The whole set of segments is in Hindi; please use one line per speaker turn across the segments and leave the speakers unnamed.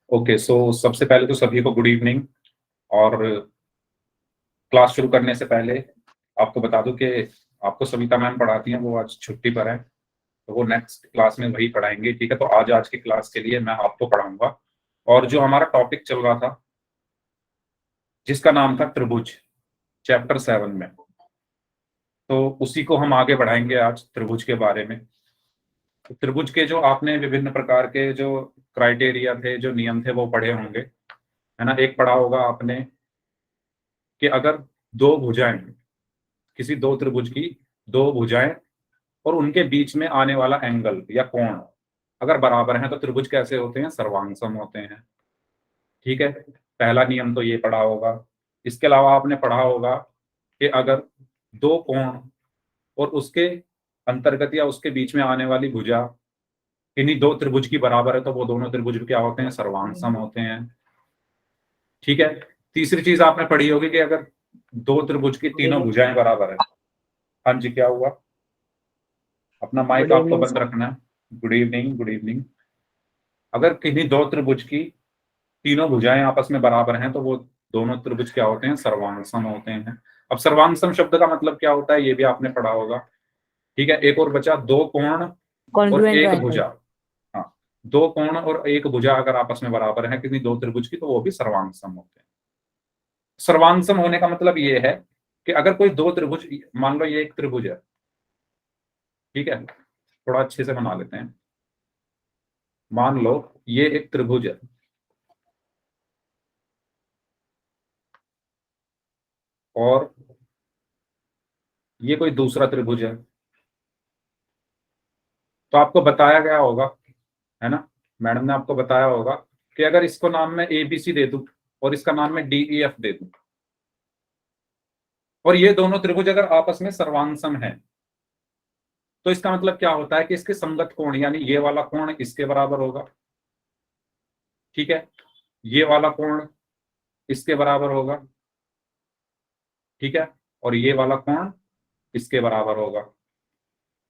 ओके, सो सबसे पहले तो सभी को गुड इवनिंग। और क्लास शुरू करने से पहले आपको बता दूं कि आपको सविता मैम पढ़ाती हैं, वो आज छुट्टी पर है, तो वो नेक्स्ट क्लास में वही पढ़ाएंगे। ठीक है, तो आज की क्लास के लिए मैं आपको पढ़ाऊंगा। और जो हमारा टॉपिक चल रहा था, जिसका नाम था त्रिभुज, चैप्टर 7 में, तो उसी को हम आगे बढ़ाएंगे आज, त्रिभुज के बारे में। तो त्रिभुज के जो आपने विभिन्न प्रकार के जो क्राइटेरिया थे, जो नियम थे, वो पढ़े होंगे, है ना। एक पढ़ा होगा आपने कि अगर दो भुजाएं, किसी दो त्रिभुज की दो भुजाएं और उनके बीच में आने वाला एंगल या कोण अगर बराबर है तो त्रिभुज कैसे होते हैं? सर्वांगसम होते हैं। ठीक है, पहला नियम तो ये पढ़ा होगा। इसके अलावा आपने पढ़ा होगा कि अगर दो कोण और उसके अंतर्गत या उसके बीच में आने वाली भुजा किन्हीं दो त्रिभुज की बराबर है तो वो दोनों त्रिभुज क्या होते हैं? सर्वांगसम होते हैं। ठीक है, तीसरी चीज आपने पढ़ी होगी कि अगर दो त्रिभुज की तीनों भुजाएं बराबर है। हाँ जी, क्या हुआ? अपना माइक आपको बंद रखना है। Good evening, good evening. अगर किन्हीं दो त्रिभुज की तीनों भुजाएं आपस में बराबर हैं तो वो दोनों त्रिभुज क्या होते हैं? सर्वांगसम होते हैं। अब सर्वांगसम शब्द का मतलब क्या होता है ये भी आपने पढ़ा होगा। ठीक है, एक और बचा, दो कोण और एक भुजा। हाँ, दो कोण और एक भुजा अगर आपस में बराबर है किसी दो त्रिभुज की तो वो भी सर्वांगसम होते हैं। सर्वांगसम होने का मतलब ये है कि अगर कोई दो त्रिभुज, मान लो ये एक त्रिभुज है, ठीक है, थोड़ा अच्छे से बना लेते हैं। मान लो ये एक त्रिभुज है और ये कोई दूसरा त्रिभुज है, तो आपको बताया गया होगा, है ना, मैडम ने आपको बताया होगा कि अगर इसको नाम में ABC दे दूं और इसका नाम में DEF दे दूं और ये दोनों त्रिभुज अगर आपस में सर्वांगसम है तो इसका मतलब क्या होता है कि इसके संगत कोण, यानी ये वाला कोण इसके बराबर होगा। ठीक है, ये वाला कोण इसके बराबर होगा। ठीक है, और ये वाला कोण इसके बराबर होगा।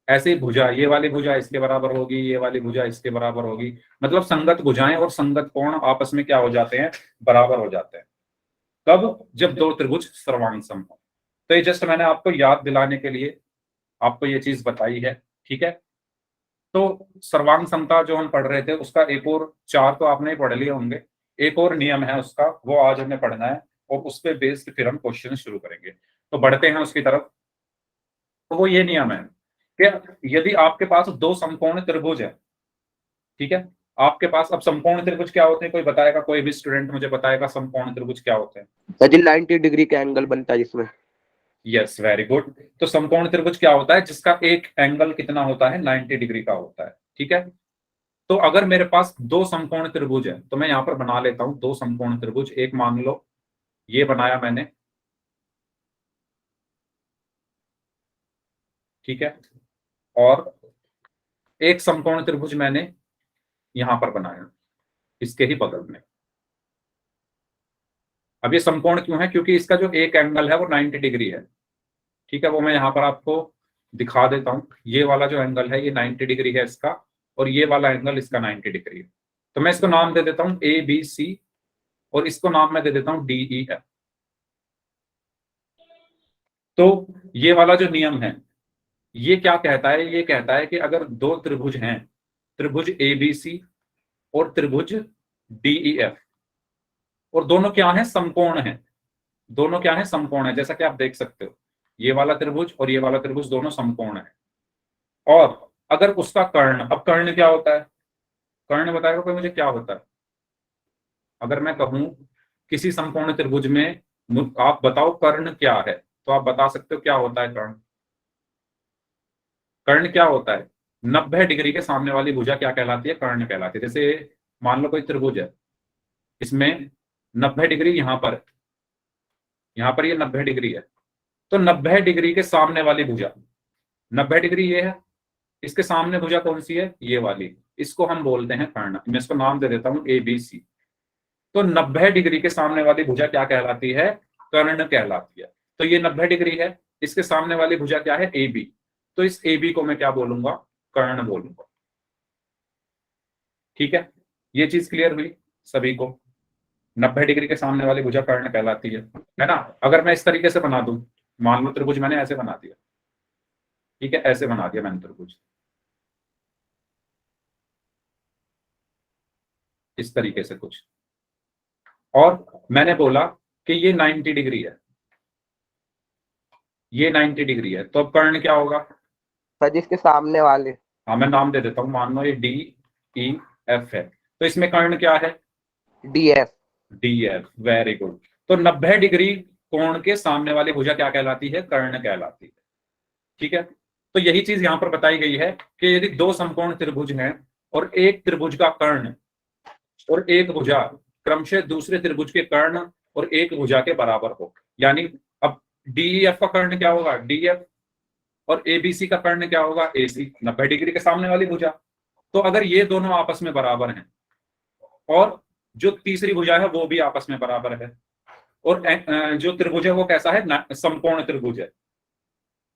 ऐसे ही भुजा, ये वाली भुजा इसके बराबर होगी, ये वाली भुजा इसके बराबर होगी। मतलब संगत भुजाएं और संगत कोण आपस में क्या हो जाते हैं? बराबर हो जाते हैं। कब? जब दो त्रिभुज सर्वांगसम हो। तो ये जस्ट मैंने आपको याद दिलाने के लिए आपको ये चीज बताई है। ठीक है, तो सर्वांग समता जो हम पढ़ रहे थे उसका एक और चार तो आपने पढ़ लिए होंगे, एक और नियम है उसका, वो आज हमें पढ़ना है और उस पे बेस्ड फिर हम क्वेश्चन शुरू करेंगे। तो बढ़ते हैं उसकी तरफ। तो वो ये नियम है कि यदि आपके पास दो समकोण त्रिभुज है, ठीक है, आपके पास, अब समकोण त्रिभुज क्या होते हैं कोई बताएगा? कोई भी स्टूडेंट मुझे बताएगा समकोण त्रिभुज क्या होते हैं?
90 डिग्री का एंगल बनता है जिसमें।
Yes, very good. तो समकोण त्रिभुज क्या होता है? जिसका एक एंगल कितना होता है? 90 डिग्री का होता है। ठीक है, तो अगर मेरे पास दो समकोण त्रिभुज है तो मैं यहां पर बना लेता हूं दो समकोण त्रिभुज। एक मान लो ये बनाया मैंने, ठीक है, और एक समकोण त्रिभुज मैंने यहां पर बनाया इसके ही बगल में। अब ये समकोण क्यों है? क्योंकि इसका जो एक एंगल है वो 90 डिग्री है। ठीक है, वो मैं यहां पर आपको दिखा देता हूं। ये वाला जो एंगल है ये 90 डिग्री है इसका, और ये वाला एंगल इसका 90 डिग्री है। तो मैं इसको नाम दे देता हूं ABC और इसको नाम मैं दे देता हूं DEF। तो ये वाला जो नियम है ये क्या कहता है? ये कहता है कि अगर दो त्रिभुज हैं, त्रिभुज ABC और त्रिभुज DEF, और दोनों क्या है? समकोण है। दोनों क्या है? समकोण है। जैसा कि आप देख सकते हो ये वाला त्रिभुज और ये वाला त्रिभुज दोनों समकोण है। और अगर उसका कर्ण, अब कर्ण क्या होता है? कर्ण बताएगा कोई मुझे क्या होता है? अगर मैं कहूं किसी समकोण त्रिभुज में आप बताओ कर्ण क्या है, तो आप बता सकते हो क्या होता है कर्ण? कर्ण क्या होता है? 90 डिग्री के सामने वाली भुजा क्या कहलाती है? कर्ण कहलाती है। जैसे मान लो कोई त्रिभुज है, इसमें 90 डिग्री यहां पर ये 90 डिग्री है, तो 90 डिग्री के सामने वाली भुजा, 90 डिग्री ये है, इसके सामने भुजा कौन सी है? ये वाली। इसको हम बोलते हैं कर्ण। मैं इसको नाम दे देता हूं ABC। तो 90 डिग्री के सामने वाली भुजा क्या कहलाती है? कर्ण कहलाती है। तो ये 90 डिग्री है, इसके सामने वाली भुजा क्या है? AB। तो इस AB को मैं क्या बोलूंगा? कर्ण बोलूंगा। ठीक है, ये चीज क्लियर हुई सभी को। 90 डिग्री के सामने वाली भुजा कर्ण कहलाती है ना। अगर मैं इस तरीके से बना दूं, मान लो त्रिभुज मैंने ऐसे बना दिया, ठीक है, ऐसे बना दिया मैंने त्रिभुज इस तरीके से कुछ, और मैंने बोला कि ये 90 डिग्री है, ये 90 डिग्री है, तो अब कर्ण क्या होगा?
सर जिसके सामने वाले।
हाँ, मैं नाम दे देता हूं, मान लो ये डी ई एफ है, तो इसमें कर्ण क्या है?
DF।
D F, very good. तो 90 डिग्री कोण के सामने वाली भुजा क्या कहलाती है? कर्ण कहलाती है। ठीक है, तो यही चीज यहां पर बताई गई है कि यदि दो समकोण त्रिभुज हैं और एक त्रिभुज का कर्ण और एक भुजा क्रमशः दूसरे त्रिभुज के कर्ण और एक भुजा के बराबर हो, यानी अब डीईएफ का कर्ण क्या होगा? डीएफ, और एबीसी का कर्ण क्या होगा? एसी, 90 डिग्री के सामने वाली भुजा। तो अगर ये दोनों आपस में बराबर हैं और जो तीसरी भुजा है वो भी आपस में बराबर है, और जो त्रिभुज है वो कैसा है? समकोण त्रिभुज है,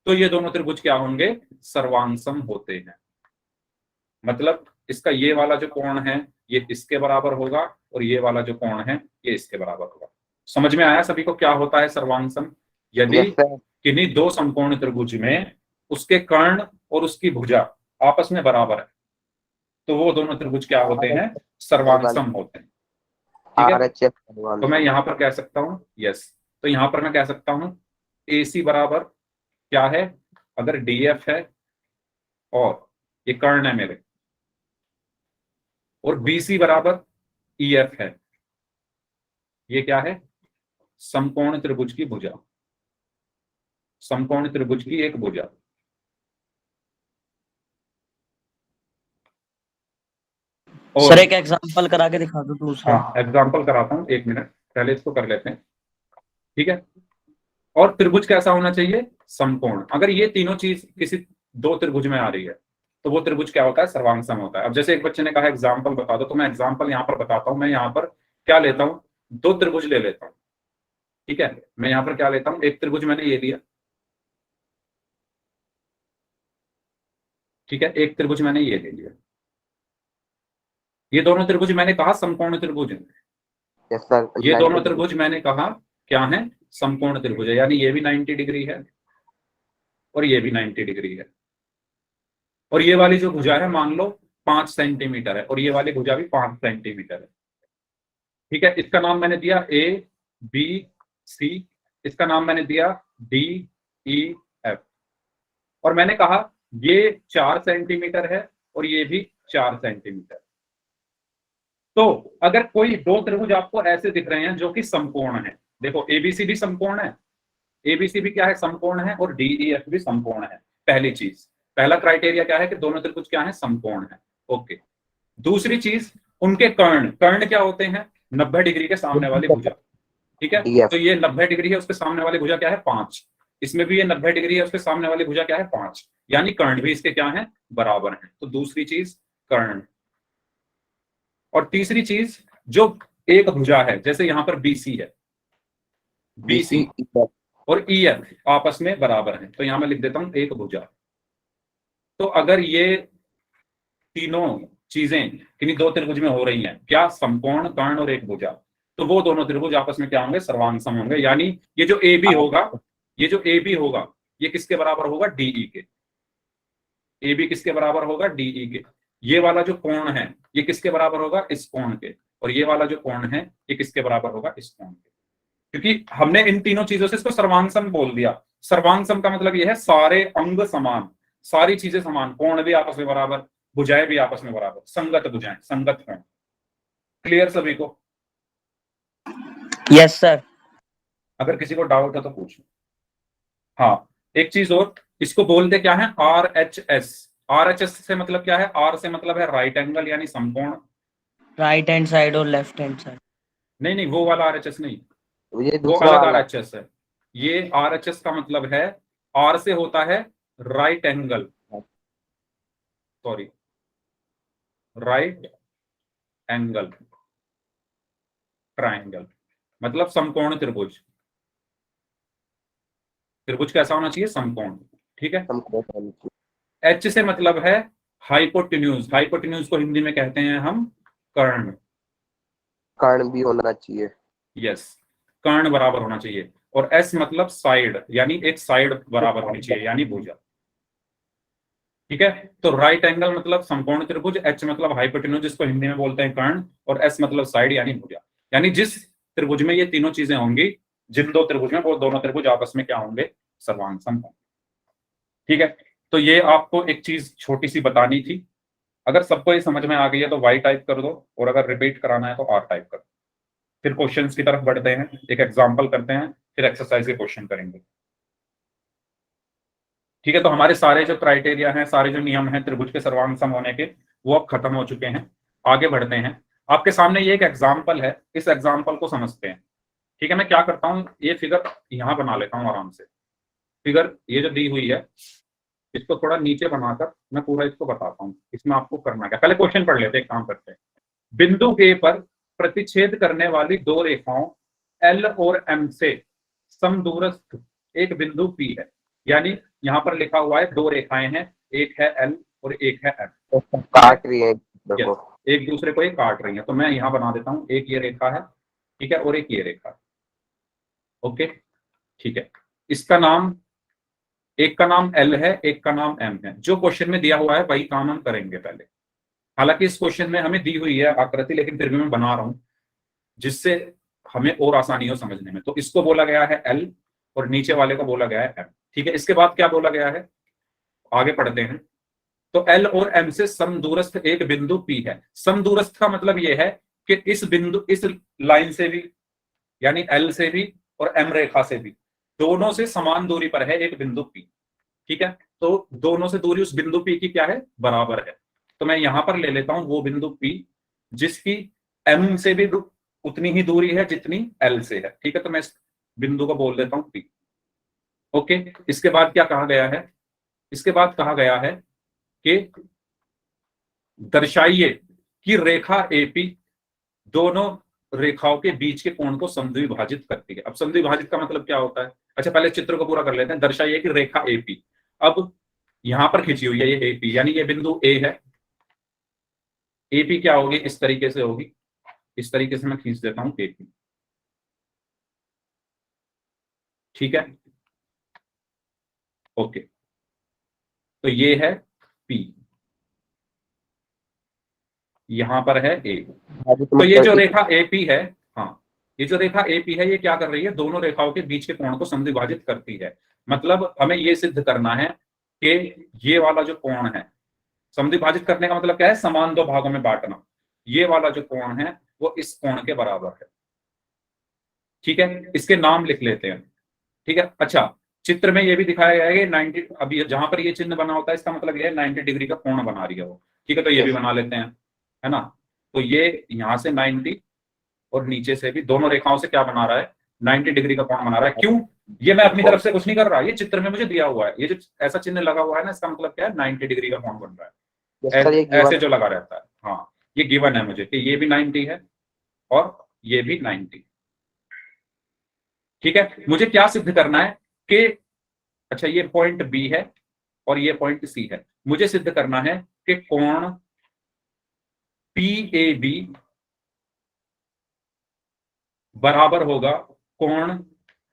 तो ये दोनों त्रिभुज क्या होंगे? सर्वांगसम होते हैं। मतलब इसका ये वाला जो कोण है ये इसके बराबर होगा और ये वाला जो कोण है ये इसके बराबर होगा। समझ में आया सभी को क्या होता है सर्वांगसम? यदि
यस सर।
किन्हीं दो समकोण त्रिभुज में उसके कर्ण और उसकी भुजा आपस में बराबर है तो वो दोनों त्रिभुज क्या होते हैं? सर्वांगसम होते हैं। ठीक है,
RHS
तो मैं यहां पर कह सकता हूं यस, तो यहां पर मैं कह सकता हूं AC बराबर क्या है? अगर DF है और ये कर्ण है मेरे, और BC बराबर EF है, ये क्या है? समकोण त्रिभुज की भुजा, समकोण त्रिभुज की एक भुजा।
सर एक एग्जांपल करा के दिखा दो दूसरा।
हाँ, एग्जांपल कराता हूं, एक मिनट, पहले इसको कर लेते हैं। ठीक है, और त्रिभुज कैसा होना चाहिए? समकोण। अगर ये तीनों चीज किसी दो त्रिभुज में आ रही है तो वो त्रिभुज क्या होता है? सर्वांगसम होता है। अब जैसे एक बच्चे ने कहा एग्जाम्पल बता दो, तो मैं एग्जाम्पल यहाँ पर बताता हूँ। मैं यहाँ पर क्या लेता हूँ? दो त्रिभुज ले लेता हूँ। ठीक है, मैं यहाँ पर क्या लेता हूँ? एक त्रिभुज मैंने ये लिया, ठीक है, एक त्रिभुज मैंने ये ले लिया। ये दोनों त्रिभुज मैंने कहा समकोण त्रिभुज है।
Yes sir.
ये दोनों त्रिभुज मैंने कहा क्या है? समकोण त्रिभुज है, यानी ये भी 90 डिग्री है और ये भी 90 डिग्री है। और ये वाली जो भुजा है मान लो 5 सेंटीमीटर है और ये वाली भुजा भी 5 सेंटीमीटर है। ठीक है, इसका नाम मैंने दिया ABC, इसका नाम मैंने दिया DEF, और मैंने कहा ये 4 सेंटीमीटर है और ये भी 4 सेंटीमीटर। तो अगर कोई दो त्रिभुज आपको ऐसे दिख रहे हैं जो कि समकोण है, देखो ABC भी समकोण है, ABC भी क्या है? समकोण है, और DEF भी समकोण है। पहली चीज, पहला क्राइटेरिया क्या है कि दोनों त्रिभुज क्या है? समकोण है। ओके, दूसरी चीज, उनके कर्ण, कर्ण क्या होते हैं? 90 डिग्री के सामने वाली भुजा। ठीक है,
DF।
तो ये 90 डिग्री है, उसके सामने वाली भुजा क्या है? 5। इसमें भी ये 90 डिग्री है, उसके सामने वाली भुजा क्या है? 5, यानी कर्ण भी इसके क्या है? बराबर है। तो दूसरी चीज कर्ण। और तीसरी चीज, जो एक भुजा है, जैसे यहां पर BC है, BC और EF आपस में बराबर है, तो यहां मैं लिख देता हूं एक भुजा। तो अगर ये तीनों चीजें किन्हीं दो त्रिभुज में हो रही हैं, क्या? समकोण, कर्ण और एक भुजा, तो वो दोनों त्रिभुज आपस में क्या होंगे? सर्वांगसम होंगे। यानी ये जो AB होगा, ये जो AB होगा ये किसके बराबर होगा? DE के। AB किसके बराबर होगा? DE के। ये वाला जो कोण है ये किसके बराबर होगा? इस कोण के। और ये वाला जो कोण है ये किसके बराबर होगा? इस कोण के। क्योंकि हमने इन तीनों चीजों से इसको सर्वांगसम बोल दिया। सर्वांगसम का मतलब यह है सारे अंग समान, सारी चीजें समान, कोण भी आपस में बराबर, भुजाएं भी आपस में बराबर, संगत भुजाएं, संगत कोण। क्लियर सभी को?
Yes sir.
अगर किसी को डाउट है तो पूछो। हाँ, एक चीज और, इसको बोलते क्या है? RHS। RHS से मतलब क्या है? R से मतलब है राइट एंगल यानी समकोण।
राइट हैंड साइड और लेफ्ट हैंड साइड।
नहीं नहीं, वो वाला RHS नहीं,
ये
वो
दूसरा
अलग
वाला।
RHS है। ये RHS का मतलब है R से होता है right angle, sorry, right angle triangle, मतलब समकोण त्रिभुज। त्रिभुज कैसा होना चाहिए? समकोण। ठीक है,
हमको
H से मतलब है हाइपोटेन्यूज, हाइपोटेन्यूज को हिंदी में कहते हैं हम कर्ण।
कर्ण भी होना चाहिए।
यस, कर्ण बराबर होना चाहिए। और एस मतलब साइड, यानी एक साइड बराबर होनी चाहिए, यानी भुजा। ठीक है, तो राइट एंगल मतलब समकोण त्रिभुज, एच मतलब हाइपोटेन्यूज जिसको हिंदी में बोलते हैं कर्ण, और एस मतलब साइड यानी भुजा। यानी जिस त्रिभुज में ये तीनों चीजें होंगी, जिन दो त्रिभुज में, वो दोनों त्रिभुज आपस में क्या होंगे, सर्वांग समकोण। ठीक है, तो ये आपको एक चीज छोटी सी बतानी थी। अगर सबको ये समझ में आ गई है तो वाई टाइप कर दो, और अगर रिपीट कराना है तो आर टाइप कर दो। फिर क्वेश्चंस की तरफ बढ़ते हैं, एक एग्जांपल करते हैं, फिर एक्सरसाइज के क्वेश्चन करेंगे। ठीक है, तो हमारे सारे जो क्राइटेरिया हैं, सारे जो नियम हैं त्रिभुज के सर्वांग सम होने के, वो अब खत्म हो चुके हैं। आगे बढ़ते हैं। आपके सामने ये एक एग्जाम्पल है, इस एग्जाम्पल को समझते हैं। ठीक है, मैं क्या करता हूँ, ये फिगर यहाँ बना लेता हूँ आराम से। फिगर ये जो दी हुई है, इसको थोड़ा नीचे बनाकर मैं पूरा इसको बताता हूँ, इसमें आपको करना क्या। पहले क्वेश्चन पढ़ लेते हैं, एक काम करते हैं। बिंदु ए पर प्रतिच्छेद करने वाली दो रेखाओं एल और एम से समदूरस्थ एक बिंदु पी है। यानी यहाँ पर लिखा हुआ है दो रेखाएं हैं, एक है एल और एक है एम।
काट रही है एक दूसरे को।
एक दूसरे को ये काट रही है, तो मैं यहाँ बना देता हूँ, एक ये रेखा है, ठीक है, और एक ये रेखा है। ओके, ठीक है, इसका नाम, एक का नाम एल है, एक का नाम एम है। जो क्वेश्चन में दिया हुआ है वही काम हम करेंगे पहले। हालांकि इस क्वेश्चन में हमें दी हुई है आकृति, लेकिन फिर भी मैं बना रहा हूं जिससे हमें और आसानी हो समझने में। तो इसको बोला गया है एल और नीचे वाले को बोला गया है एम। ठीक है, इसके बाद क्या बोला गया है, आगे पढ़ते हैं। तो एल और एम से समदूरस्थ एक बिंदु पी है। समदूरस्थ का मतलब यह है कि इस बिंदु, इस लाइन से भी, यानी एल से भी और एम रेखा से भी, दोनों से समान दूरी पर है एक बिंदु पी। ठीक है, तो दोनों से दूरी उस बिंदु पी की क्या है, बराबर है। तो मैं यहां पर ले लेता हूं वो बिंदु पी जिसकी एम से भी उतनी ही दूरी है जितनी एल से है। ठीक है, तो मैं इस बिंदु को बोल देता हूं पी। ओके, इसके बाद क्या कहा गया है, इसके बाद कहा गया है कि दर्शाइए कि रेखा एपी दोनों रेखाओं के बीच के कोण को समद्विभाजित करती है। अब समद्विभाजित का मतलब क्या होता है, अच्छा पहले चित्र को पूरा कर लेते हैं। दर्शाइए कि रेखा एपी, अब यहां पर खींची हुई है ये एपी, यानी ये बिंदु ए है। एपी क्या होगी, इस तरीके से होगी, इस तरीके से मैं खींच देता हूं एपी। ठीक है, ओके, तो ये है पी, यहां पर है ए। तो ये जो रेखा एपी है, हाँ, ये जो रेखा एपी है, ये क्या कर रही है, दोनों रेखाओं के बीच के कोण को समद्विभाजित करती है। मतलब हमें ये सिद्ध करना है कि ये वाला जो कोण है, समद्विभाजित करने का मतलब क्या है, समान दो भागों में बांटना। ये वाला जो कोण है वो इस कोण के बराबर है। ठीक है, इसके नाम लिख लेते हैं। ठीक है, अच्छा चित्र में ये भी दिखाया गया है कि 90, अभी जहां पर ये चिन्ह बना होता है इसका मतलब ये है 90 डिग्री का कोण बना रही है वो। ठीक है, तो ये भी बना लेते हैं, है ना। तो ये यहां से 90 और नीचे से भी, दोनों रेखाओं से क्या बना रहा है, 90 डिग्री का कोण बना रहा है। क्यों, ये मैं अपनी तरफ से कुछ नहीं कर रहा, ये चित्र में मुझे दिया हुआ है। ये जो ऐसा चिन्ह लगा हुआ है ना, इसका मतलब क्या है, 90 डिग्री का कोण बन रहा है, ऐसे जो लगा रहता है। हाँ, ये गिवन है मुझे कि ये भी 90 है और ये भी 90। ठीक है, मुझे क्या सिद्ध करना है कि, अच्छा ये पॉइंट बी है और ये पॉइंट सी है, मुझे सिद्ध करना है कि कोण पी ए बी बराबर होगा कोण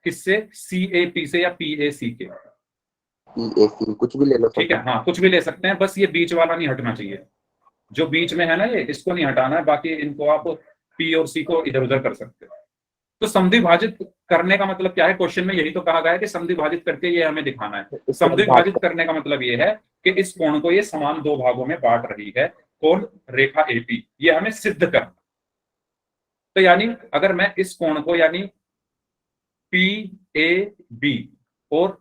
किससे, सी ए पी से या पी ए सी के।
PAC कुछ भी ले लो।
ठीक है, हाँ कुछ भी ले सकते हैं, बस ये बीच वाला नहीं हटना चाहिए, जो बीच में है ना ये, इसको नहीं हटाना है, बाकी इनको आप पी और सी को इधर उधर कर सकते हो। तो समद्विभाजित करने का मतलब क्या है, क्वेश्चन में यही तो कहा गया है कि समद्विभाजित करके ये हमें दिखाना है। समद्विभाजित करने का मतलब ये है कि इस कोण को ये समान दो भागों में बांट रही है, कोण रेखा एपी, ये हमें सिद्ध करना। तो यानी अगर मैं इस कोण को, यानी पी ए बी और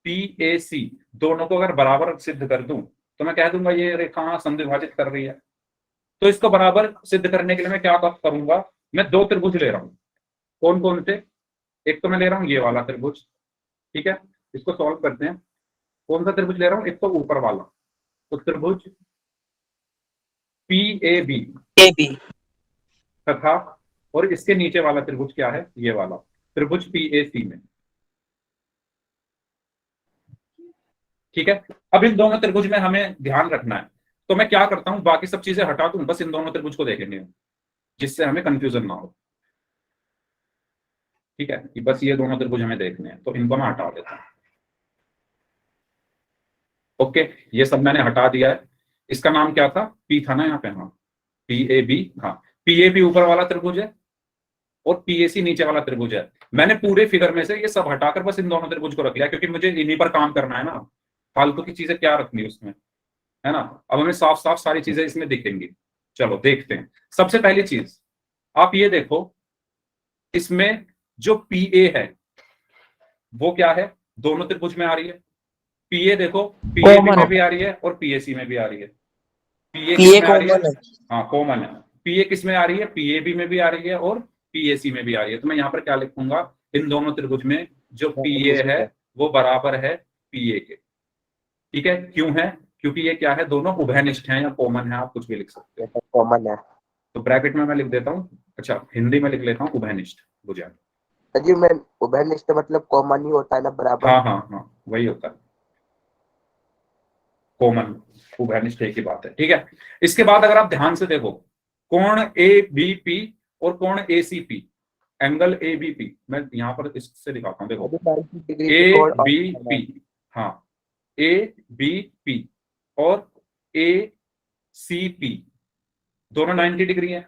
पी ए सी दोनों को अगर बराबर सिद्ध कर दूं, तो मैं कह दूंगा ये रेखा समद्विभाजित कर रही है। तो इसको बराबर सिद्ध करने के लिए मैं क्या करूंगा, मैं दो त्रिभुज ले रहा हूं। कौन कौन से, एक तो मैं ले रहा हूं ये वाला त्रिभुज। ठीक है, इसको सॉल्व करते हैं। कौन सा त्रिभुज ले रहा हूं, एक तो ऊपर वाला, तो त्रिभुज पी ए बी तथा, और इसके नीचे वाला त्रिभुज क्या है, ये वाला त्रिभुज पी ए सी में। ठीक है, अब इन दोनों त्रिभुज में हमें ध्यान रखना है, तो मैं क्या करता हूं, बाकी सब चीजें हटा दूं, बस इन दोनों त्रिभुज को देखेंगे जिससे हमें कंफ्यूजन ना हो। ठीक है, कि बस ये दोनों त्रिभुज हमें देखने हैं, तो इनको मैं हटा देता हूं। ओके, ये सब मैंने हटा दिया है। इसका नाम क्या था, पी था ना यहाँ पे, हाँ पी ए बी, हाँ पी ए बी ऊपर वाला त्रिभुज है और पीएसी नीचे वाला त्रिभुज है। मैंने पूरे फिगर में से ये सब हटाकर बस इन दोनों त्रिभुज को रख लिया, क्योंकि मुझे इन्हीं पर काम करना है ना, फालतू की चीजें क्या रखनी उसमें, है ना। अब हमें साफ साफ सारी चीजें इसमें दिखेंगी। चलो देखते हैं। सबसे पहली चीज आप ये देखो, इसमें जो पी ए है वो क्या है, दोनों त्रिभुज में आ रही है। पीए देखो, पीएबी में भी आ रही है और पीएसी में भी आ रही है। पीए किस में आ रही है, हाँ कॉमन है। पीए किस में आ रही है, पीएबी में भी आ रही है और पीएसी में भी आ रही है। तो मैं यहाँ पर क्या लिखूंगा, इन दोनों त्रिभुज में जो पीए है वो बराबर है पीए के। ठीक है, क्यों है, क्योंकि ये क्या है, दोनों उभयनिष्ठ हैं या कॉमन है, आप कुछ भी लिख सकते हैं,
कॉमन है।
तो ब्रैकेट में मैं लिख देता हूँ, अच्छा हिंदी में लिख लेता हूँ उभयनिष्ठ भुजा।
जी मैं उभयनिष्ठ मतलब कॉमन ही होता है ना, बराबर।
हाँ हाँ हाँ वही होता है, कॉमन उभयनिष्ठ एक ही बात है। ठीक है, इसके बाद अगर आप ध्यान से देखो, कोण ए बी पी और कोण A C P, angle A B P, मैं यहां पर इससे दिखाता हूं, देखो ए बी पी, हाँ ए बी पी और ए सी पी दोनों 90 डिग्री है।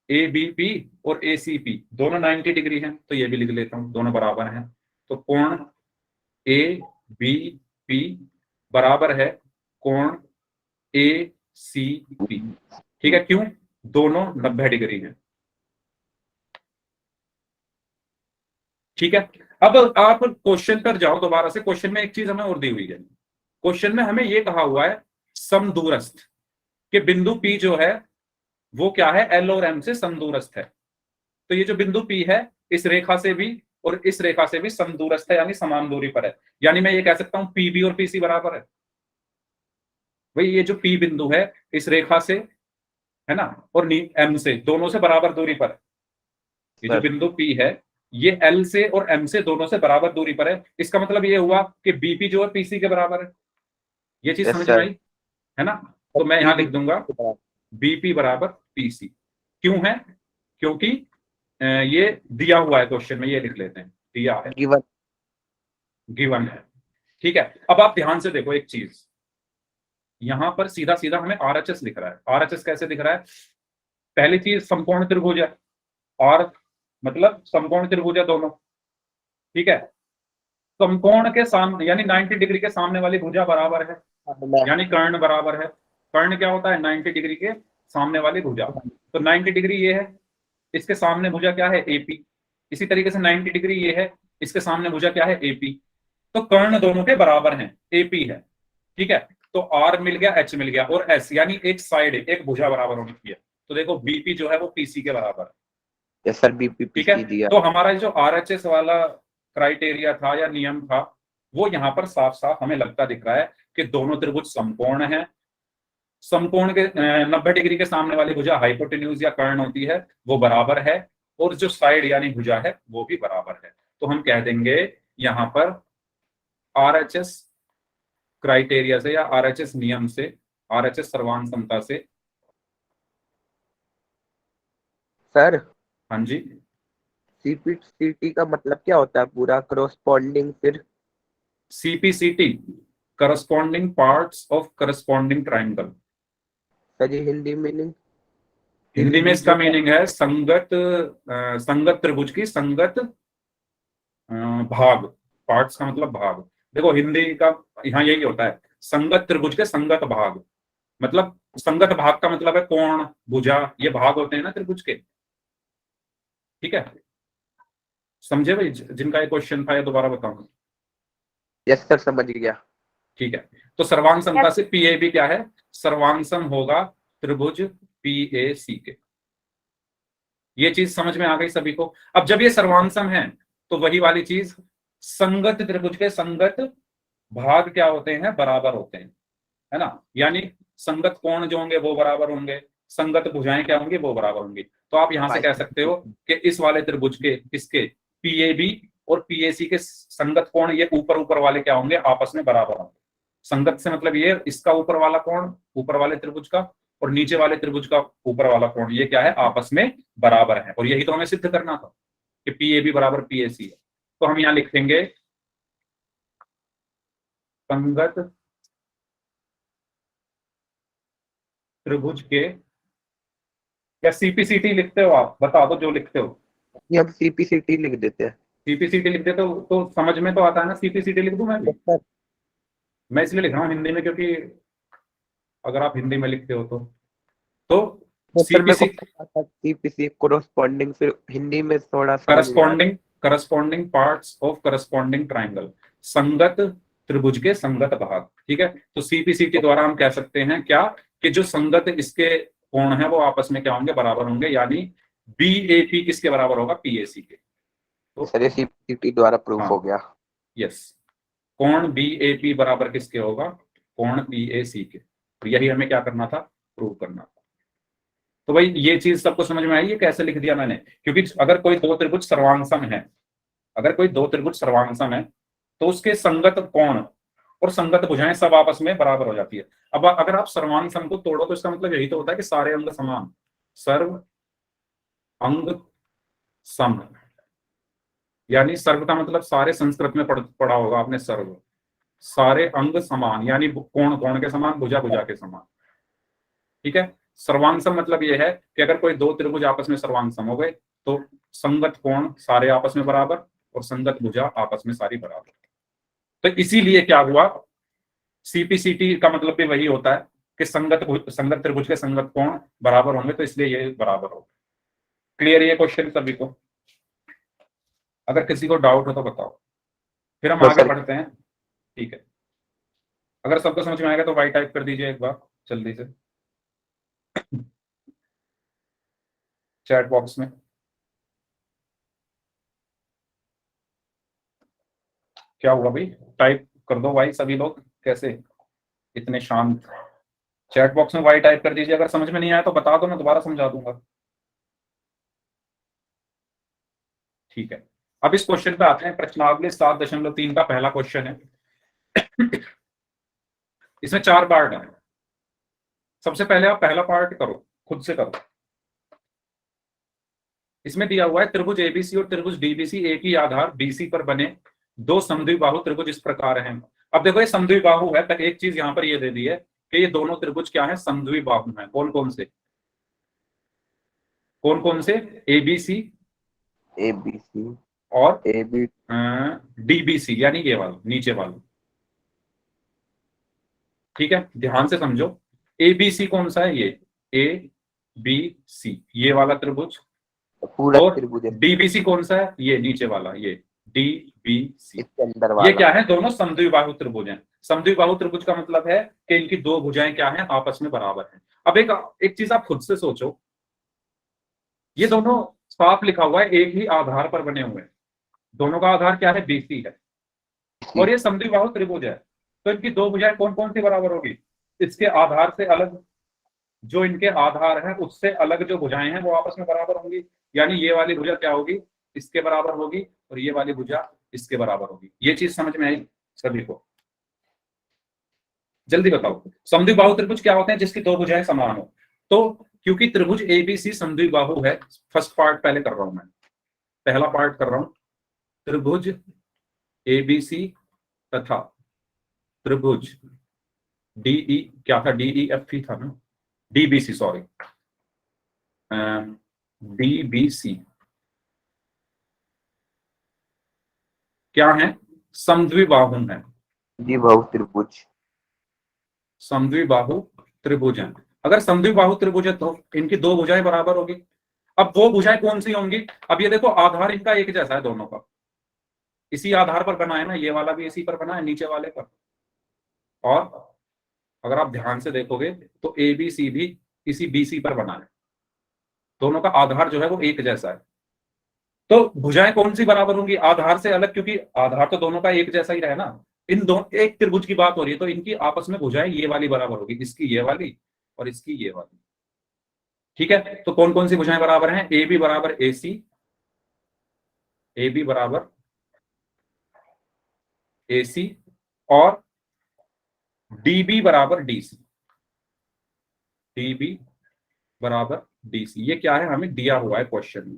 ए बी पी और ए सी पी दोनों 90 डिग्री हैं, तो ये भी लिख लेता हूं, दोनों बराबर हैं। तो कोण ए बी पी बराबर है कोण ए सी पी। ठीक है, क्यों, दोनों 90 डिग्री हैं। ठीक है, अब आप क्वेश्चन पर जाओ दोबारा से। क्वेश्चन में एक चीज हमें और दी हुई है, क्वेश्चन में हमें ये कहा हुआ है समदूरस्थ कि बिंदु पी जो है वो क्या है, एल और एम से समदूरस्थ है। तो ये जो बिंदु पी है इस रेखा से भी और इस रेखा से भी समदूरस्थ है, यानी समान दूरी पर है। यानी मैं ये कह सकता हूं पीबी और पीसी बराबर है। भाई ये जो पी बिंदु है इस रेखा से, है ना, और एम से, दोनों से बराबर दूरी पर है। ये जो बिंदु पी है ये एल से और एम से दोनों से बराबर दूरी पर है। इसका मतलब ये हुआ कि बीपी जो है पीसी के बराबर है। ये चीज समझ में आई, है ना। तो मैं यहां लिख दूंगा बीपी बराबर पीसी। क्यों है, क्योंकि ये दिया हुआ है क्वेश्चन में, ये लिख लेते हैं, दिया है, गिवन है। ठीक है, अब आप ध्यान से देखो एक चीज, यहां पर सीधा सीधा हमें आरएचएस लिख रहा है। आरएचएस कैसे दिख रहा है, पहली चीज समकोण त्रिभुज है, और मतलब समकोण त्रिभुज है दोनों। ठीक है, समकोण के सामने यानी 90 डिग्री के सामने वाली भुजा बराबर है, यानी कर्ण बराबर है। कर्ण क्या होता है, 90 डिग्री के सामने वाली भुजा। तो 90 डिग्री ये है, इसके सामने भुजा क्या है, एपी। इसी तरीके से 90 डिग्री ये है, इसके सामने भुजा क्या है, एपी। तो कर्ण दोनों के बराबर हैं, एपी है। ठीक है, तो आर मिल गया, एच मिल गया, और एस, यानी एक साइड, एक भुजा बराबर होनी चाहिए। तो देखो बीपी जो है वो पीसी के बराबर है।
यस सर, बीपी
ठीक है, तो हमारा जो आरएचएस वाला क्राइटेरिया था या नियम था, वो यहाँ पर साफ साफ हमें लगता दिख रहा है कि दोनों त्रिभुज समकोण है। समकोण के 90 डिग्री के सामने वाली भुजा हाइपोटेन्यूज या कर्ण होती है, वो बराबर है, और जो साइड यानी भुजा है वो भी बराबर है। तो हम कह देंगे यहाँ पर आरएचएस क्राइटेरिया से या आरएचएस नियम से, आरएचएस सर्वांग समता से।
सर
हाँ जी,
सीपीसीटी का मतलब क्या होता है पूरा, करस्पॉन्डिंग, फिर
CPCT corresponding parts of corresponding triangle.
Sir ये हिंदी मीनिंग,
हिंदी में इसका मीनिंग है संगत, संगत त्रिभुज की संगत भाग। पार्ट्स का मतलब भाग। देखो हिंदी का यहाँ यही होता है, संगत त्रिभुज के संगत भाग, मतलब संगत भाग का मतलब है कोण, भुजा, ये भाग होते हैं ना त्रिभुज के। ठीक है, समझे भाई, जिनका ये क्वेश्चन था, ये दोबारा बताऊंगा।
यस सर समझ गया।
ठीक है, तो सर्वांग समता से पीएबी क्या है, सर्वांग सम होगा त्रिभुज पीएसी के। ये चीज समझ में आ गई सभी को। अब जब ये सर्वांग सम है तो वही वाली चीज, संगत त्रिभुज के संगत भाग क्या होते हैं, बराबर होते हैं, है ना। यानी संगत कोण जो होंगे वो बराबर होंगे, संगत भुजाएं क्या होंगी, वो बराबर होंगी। तो आप यहां से कह सकते हो कि इस वाले त्रिभुज के, इसके पीएबी और पीएसी के संगत कोण, ये ऊपर ऊपर वाले क्या होंगे, आपस में बराबर होंगे। संगत से मतलब ये इसका ऊपर वाला कोण ऊपर वाले त्रिभुज का और नीचे वाले त्रिभुज का ऊपर वाला कोण, ये क्या है, आपस में बराबर है। और यही तो हमें सिद्ध करना था कि पी ए बी बराबर पी ए सी है। तो हम यहां लिखेंगे संगत त्रिभुज के, या सीपीसीटी लिखते हो आप, बता दो जो लिखते हो।
ये हम सीपीसीटी लिख देते हैं।
सीपीसीटी लिख देते हो तो समझ में तो आता है ना, सीपीसीटी लिख दूं मैं भी?
सर
मैं इसलिए लिख रहा हूँ हिंदी में, क्योंकि अगर आप हिंदी में लिखते हो तो
सर मेरे को
सीपीसी
पता था सीपीसी कोरोस्पोंडिंग, फिर हिंदी में थोड़ा समझ नहीं आ रहा।
Corresponding parts of corresponding triangle, संगत त्रिभुज के संगत भाग। ठीक है, तो सीपीसीटी द्वारा हम कह सकते हैं क्या, कि जो संगत इसके कोण है वो आपस में क्या होंगे, बराबर होंगे, यानी बीएपी किसके बराबर होगा, पीएसी के। तो
सर ये सीपीसीटी द्वारा प्रूफ
हाँ,
हो गया।
यस, कोण बीएपी बराबर किसके होगा, कोण पीएसी के। तो यही हमें क्या करना था, प्रूव करना था। तो भाई ये चीज सबको समझ में आई है कैसे लिख दिया मैंने? क्योंकि अगर कोई दो त्रिभुज सर्वांगसम है, अगर कोई दो त्रिभुज सर्वांगसम है तो उसके संगत कोण और संगत भुजाएं सब आपस में बराबर हो जाती है। अब अगर आप सर्वांग सम को तोड़ो तो इसका मतलब यही तो होता है कि सारे अंग समान, सर्व अंग सम, यानी सर्व का मतलब सारे संस्कृत में पढ़ा होगा आपने, सर्व, सारे अंग समान, यानी कोण कोण के समान, भुजा भुजा के समान। ठीक है, सर्वांग सम मतलब यह है कि अगर कोई दो त्रिभुज आपस में सर्वांग सम हो गए तो संगत कोण सारे आपस में बराबर और संगत भुजा आपस में सारी बराबर। तो इसीलिए क्या हुआ, सीपीसीटी का मतलब भी वही होता है कि संगत त्रिभुज के संगत कोण बराबर होंगे, तो इसलिए ये बराबर होगा। क्लियर ये क्वेश्चन सभी को? अगर किसी को डाउट हो तो बताओ, फिर हम आगे बढ़ते हैं। ठीक है, अगर सबको समझ में आएगा तो वाई टाइप कर दीजिए एक बार जल्दी से चैट बॉक्स में। क्या हुआ भाई, टाइप कर दो वाई सभी लोग, कैसे इतने शांत? चैट बॉक्स में वाई टाइप कर दीजिए, अगर समझ में नहीं आया तो बता दो, मैं दोबारा समझा दूंगा। ठीक है, अब इस क्वेश्चन पे आते हैं। प्रश्नावली 7.3 का पहला क्वेश्चन है। इसमें 4 पार्ट है। सबसे पहले आप पहला पार्ट करो, खुद से करो। इसमें दिया हुआ है त्रिभुज एबीसी और त्रिभुज डीबीसी एक ही आधार बीसी पर बने दो समद्विबाहु त्रिभुज इस प्रकार हैं। अब देखो ये समद्विबाहु है, तक एक चीज यहां पर ये दे दी है कि ये दोनों त्रिभुज क्या है, समद्विबाहु हैं। कौन कौन से, कौन कौन से? एबीसी,
एबीसी
और
एबी
डीबीसी, यानी ये वाला नीचे वाला। ठीक है, ध्यान से समझो। एबीसी कौन सा है, ये ए बी सी, ये वाला त्रिभुज।
पूरा
और
त्रिभुज है,
डीबीसी कौन सा है, ये नीचे वाला, ये डीबीसी।
इसके अंदर
ये
वाला।
क्या है, दोनों समद्विबाहु त्रिभुज हैं। समद्विबाहु त्रिभुज का मतलब है कि इनकी दो भुजाएं क्या हैं, आपस में बराबर हैं। अब एक चीज आप खुद से सोचो, ये दोनों साफ लिखा हुआ है एक ही आधार पर बने हुए हैं, दोनों का आधार क्या है, बीसी है, और ये समद्विबाहु त्रिभुज है। तो इनकी दो भुजाएं कौन कौन सी बराबर होगी, इसके आधार से अलग, जो इनके आधार है उससे अलग जो भुजाएं हैं वो आपस में बराबर होंगी। यानी ये वाली भुजा क्या होगी, इसके बराबर होगी, और ये वाली भुजा इसके बराबर होगी। ये चीज समझ में आई सभी को? जल्दी बताओ, समद्विबाहु त्रिभुज क्या होते हैं, जिसकी दो भुजाएं समान हो। तो क्योंकि त्रिभुज एबीसी समद्विबाहु है, फर्स्ट पार्ट पहले कर रहा हूं मैं, पहला पार्ट कर रहा हूं। त्रिभुज एबीसी तथा त्रिभुज डीई, क्या था, डीईएफ ही था ना, डीबीसी, सॉरी, डीबीसी क्या है, समद्विबाहु है,
द्विबाहु त्रिभुज।
समद्विबाहु त्रिभुज है। अगर समद्विबाहु त्रिभुज है तो इनकी दो भुजाएं बराबर होगी। अब वो भुजाएं कौन सी होंगी, अब ये देखो आधार इनका एक जैसा है दोनों का, इसी आधार पर बना है ना, ये वाला भी इसी पर बना है नीचे वाले पर। और अगर आप ध्यान से देखोगे तो ए बी सी भी इसी बीसी पर बना है, दोनों का आधार जो है वो एक जैसा है। तो भुजाएं कौन सी बराबर होंगी, आधार से अलग, क्योंकि आधार तो दोनों का एक जैसा ही रहे ना। इन दोनों एक त्रिभुज की बात हो रही है तो इनकी आपस में भुजाएं ये वाली बराबर होगी, इसकी ये वाली और इसकी ये वाली। ठीक है, तो कौन कौन सी भुजाएं बराबर हैं, ए बी बराबर ए सी, ए बी बराबर ए सी, और डीबी बराबर डीसी, डीबी बराबर डीसी, ये क्या है हमें दिया हुआ है क्वेश्चन में।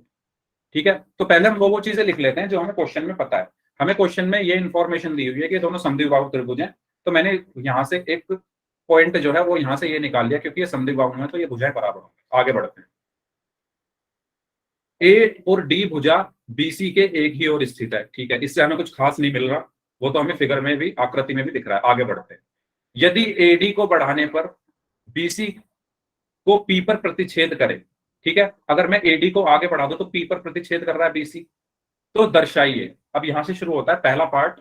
ठीक है, तो पहले हम वो चीजें लिख लेते हैं जो हमें क्वेश्चन में पता है। हमें क्वेश्चन में ये इंफॉर्मेशन दी हुई है कि दोनों समद्विबाहु त्रिभुज हैं, तो मैंने यहां से एक पॉइंट जो है वो यहां से ये निकाल लिया, क्योंकि ये समद्विबाहु है तो ये भुजाएं बराबर होंगी। आगे बढ़ते हैं। ए और डी भुजा बीसी के एक ही ओर स्थित है। ठीक है, इससे हमें कुछ खास नहीं मिल रहा, वो तो हमें फिगर में भी, आकृति में भी दिख रहा है। आगे बढ़ते हैं। यदि एडी को बढ़ाने पर बीसी को पी पर प्रतिच्छेद करे, ठीक है, अगर मैं एडी को आगे बढ़ा दूं तो पी पर प्रतिच्छेद कर रहा है बीसी, तो दर्शाइए। अब यहां से शुरू होता है पहला पार्ट,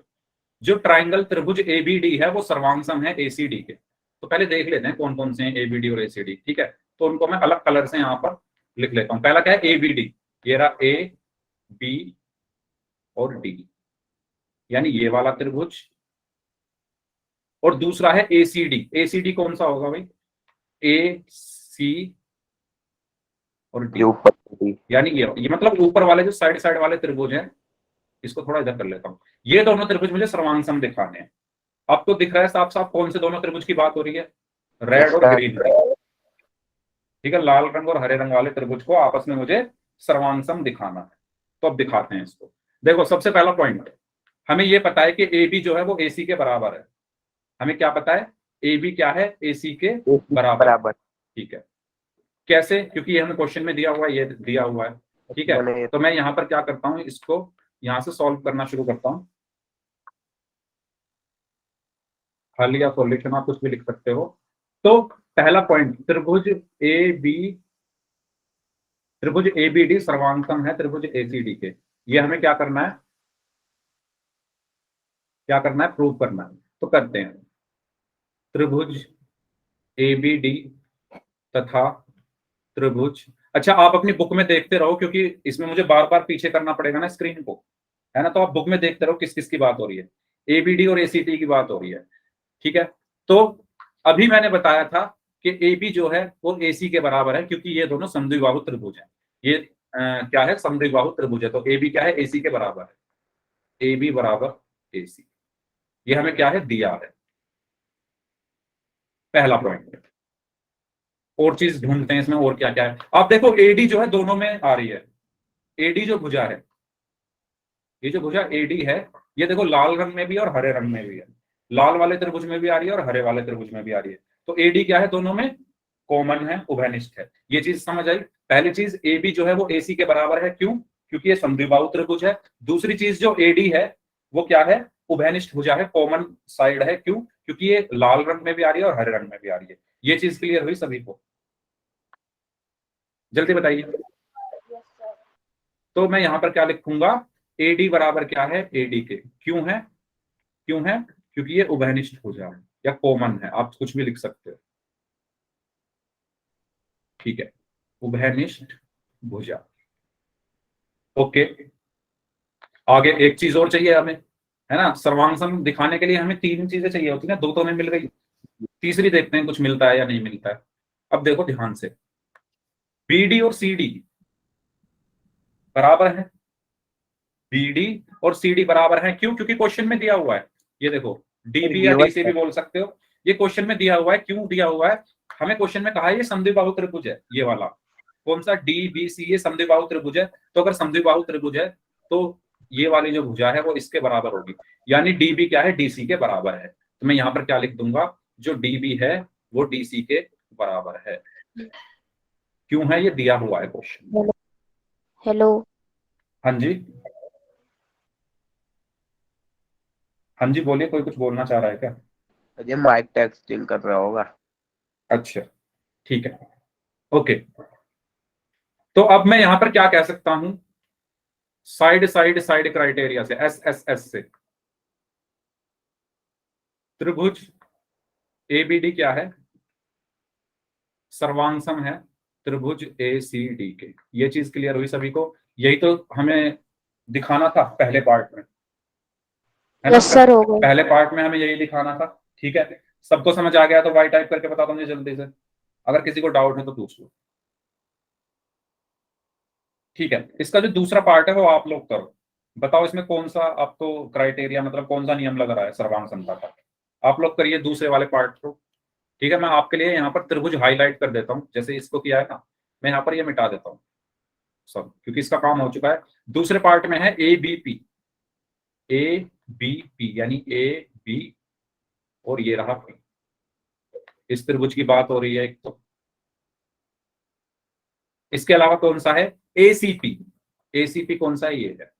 जो ट्राइंगल त्रिभुज एबीडी है वो सर्वांगसम है एसीडी के। तो पहले देख लेते हैं कौन कौन से हैं एबीडी और एसीडी। ठीक है, तो उनको मैं अलग कलर से यहां पर लिख लेता हूं। पहला क्या है, एबीडी, ये रहा ए बी और डी, यानी ये वाला त्रिभुज। और दूसरा है एसीडी, एसीडी कौन सा होगा भाई, ए सी और डी, यानी ये मतलब ऊपर वाले जो साइड साइड वाले त्रिभुज हैं, इसको थोड़ा इधर कर लेता हूं। ये दोनों त्रिभुज मुझे सर्वांगसम दिखाने हैं। अब तो दिख रहा है साफ साफ कौन से दोनों त्रिभुज की बात हो रही है, रेड और ग्रीन। ठीक है, लाल रंग और हरे रंग वाले त्रिभुज को आपस में मुझे सर्वांगसम दिखाना है। तो अब दिखाते हैं इसको। देखो, सबसे पहला पॉइंट, हमें यह पता है कि ए बी जो है वो ए सी के बराबर है। हमें क्या पता है, ए बी क्या है, ए सी के बराबर। ठीक है, कैसे, क्योंकि ये हमें क्वेश्चन में दिया हुआ है, ये दिया हुआ है। ठीक है, तो मैं यहां पर क्या करता हूं, इसको यहां से सॉल्व करना शुरू करता हूं। हल या सॉल्यूशन आप कुछ भी लिख सकते हो। तो पहला पॉइंट, त्रिभुज ए बी डी सर्वांगसम है त्रिभुज ए सी डी के। ये हमें क्या करना है, प्रूव करना है। तो करते हैं। त्रिभुज ए बी डी तथा त्रिभुज, अच्छा आप अपनी बुक में देखते रहो, क्योंकि इसमें मुझे बार बार पीछे करना पड़ेगा ना स्क्रीन को, है ना। तो आप बुक में देखते रहो किस किस की बात हो रही है, एबीडी और एसीटी की बात हो रही है। ठीक है, तो अभी मैंने बताया था कि ए बी जो है वो ए सी के बराबर है, क्योंकि ये दोनों समद्विबाहु त्रिभुज है। ये क्या है, समद्विबाहु त्रिभुज है। तो ए बी क्या है, ए सी के बराबर है। ए बी बराबर ए सी, ये हमें क्या है, दिया है। पहला पॉइंट। और चीज ढूंढते हैं इसमें, और क्या क्या है। आप देखो एडी जो है दोनों में आ रही है। एडी जो भुजा है, ये जो भुजा एडी है, ये देखो लाल रंग में भी और हरे रंग में भी है। लाल वाले त्रिभुज में भी आ रही है और हरे वाले त्रिभुज में भी आ रही है। तो एडी क्या है, दोनों में कॉमन है, उभयनिष्ठ है। ये चीज समझ आई। पहली चीज, ए बी जो है वो ए सी के बराबर है, क्यों, क्योंकि ये समद्विबाहु त्रिभुज है। दूसरी चीज, जो एडी है वो क्या है, उभयनिष्ठ भुजा है, कॉमन साइड है। क्यों, क्योंकि ये लाल रंग में भी आ रही है और हरे रंग में भी आ रही है। ये चीज क्लियर हुई सभी को, जल्दी बताइए। तो मैं यहां पर क्या लिखूंगा, एडी बराबर क्या है, एडी के। क्यों है, क्योंकि ये उभयनिष्ठ भुजा है या कॉमन है, आप कुछ भी लिख सकते हो। ठीक है, उभयनिष्ठ भुजा। ओके, आगे एक चीज और चाहिए हमें, है ना। सर्वांगसम दिखाने के लिए हमें तीन चीजें चाहिए होती है ना, दो तो हमें मिल गई, तीसरी देखते हैं कुछ मिलता है या नहीं मिलता है। अब देखो ध्यान से, बीडी और सीडी बराबर है, बीडी और सीडी बराबर है। क्यों, क्योंकि क्वेश्चन में दिया हुआ है। ये देखो, डीबी या डीसी भी बोल सकते हो, ये क्वेश्चन में दिया हुआ है। क्यों दिया हुआ है, हमें क्वेश्चन में कहा है ये समद्विबाहु त्रिभुज है। ये वाला कौन सा, डी बी सी, ये समद्विबाहु त्रिभुज है। तो अगर समद्विबाहु त्रिभुज है तो ये वाली जो भुजा है वो इसके बराबर होगी, यानी डीबी क्या है, डीसी के बराबर है। तो मैं यहां पर क्या लिख दूंगा, जो डीबी है वो डीसी के बराबर है। क्यों है, ये दिया हुआ है क्वेश्चन।
हेलो।
हाँ जी, हाँ जी बोलिए, कोई कुछ बोलना चाह रहा है क्या।
अजय माइक टेक्सटिंग कर रहा होगा।
अच्छा, ठीक है, ओके। तो अब मैं यहां पर क्या कह सकता हूं, साइड क्राइटेरिया से, एस से, त्रिभुज एबीडी क्या है, सर्वांगसम है त्रिभुज ए सी डी के। ये चीज क्लियर हुई सभी को। यही तो हमें दिखाना था पहले पार्ट में, है ना।
यस सर, हो गया।
पहले पार्ट में हमें यही दिखाना था। ठीक है, सबको समझ आ गया तो वाई टाइप करके बता दो मुझे जल्दी से, अगर किसी को डाउट है तो पूछ लो। ठीक है, इसका जो दूसरा पार्ट है वो आप लोग करो। बताओ इसमें कौन सा आपको क्राइटेरिया, मतलब कौन सा नियम लग रहा है सर्वांग समता का। आप लोग करिए दूसरे वाले पार्ट को। ठीक है, मैं आपके लिए यहाँ पर त्रिभुज हाईलाइट कर देता हूँ, जैसे इसको किया है ना, मैं यहाँ पर ये मिटा देता हूँ सब, क्योंकि इसका काम हो चुका है। दूसरे पार्ट में है ABP, ABP यानी AB और ये रहा P। इस त्रिभुज की बात हो रही है एक तो। इसके अलावा कौन सा है? ACP। ACP कौन सा है? ये है।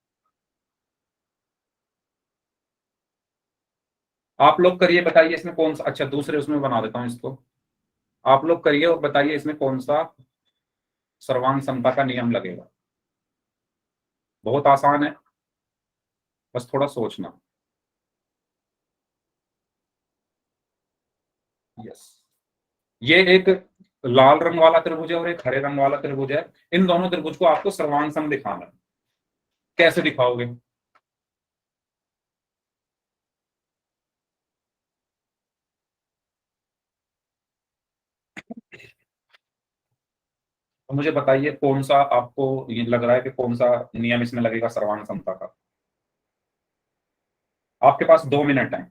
आप लोग करिए, बताइए इसमें कौन सा, अच्छा दूसरे उसमें बना देता हूं इसको। आप लोग करिए और बताइए इसमें कौन सा सर्वांग समता का नियम लगेगा। बहुत आसान है, बस थोड़ा सोचना। यस, ये एक लाल रंग वाला त्रिभुज है और एक हरे रंग वाला त्रिभुज है। इन दोनों त्रिभुज को आपको सर्वांग सम दिखाना है। कैसे दिखाओगे? तो मुझे बताइए कौन सा आपको ये लग रहा है कि कौन सा नियम इसमें लगेगा सर्वांग समता का। आपके पास 2 मिनट है,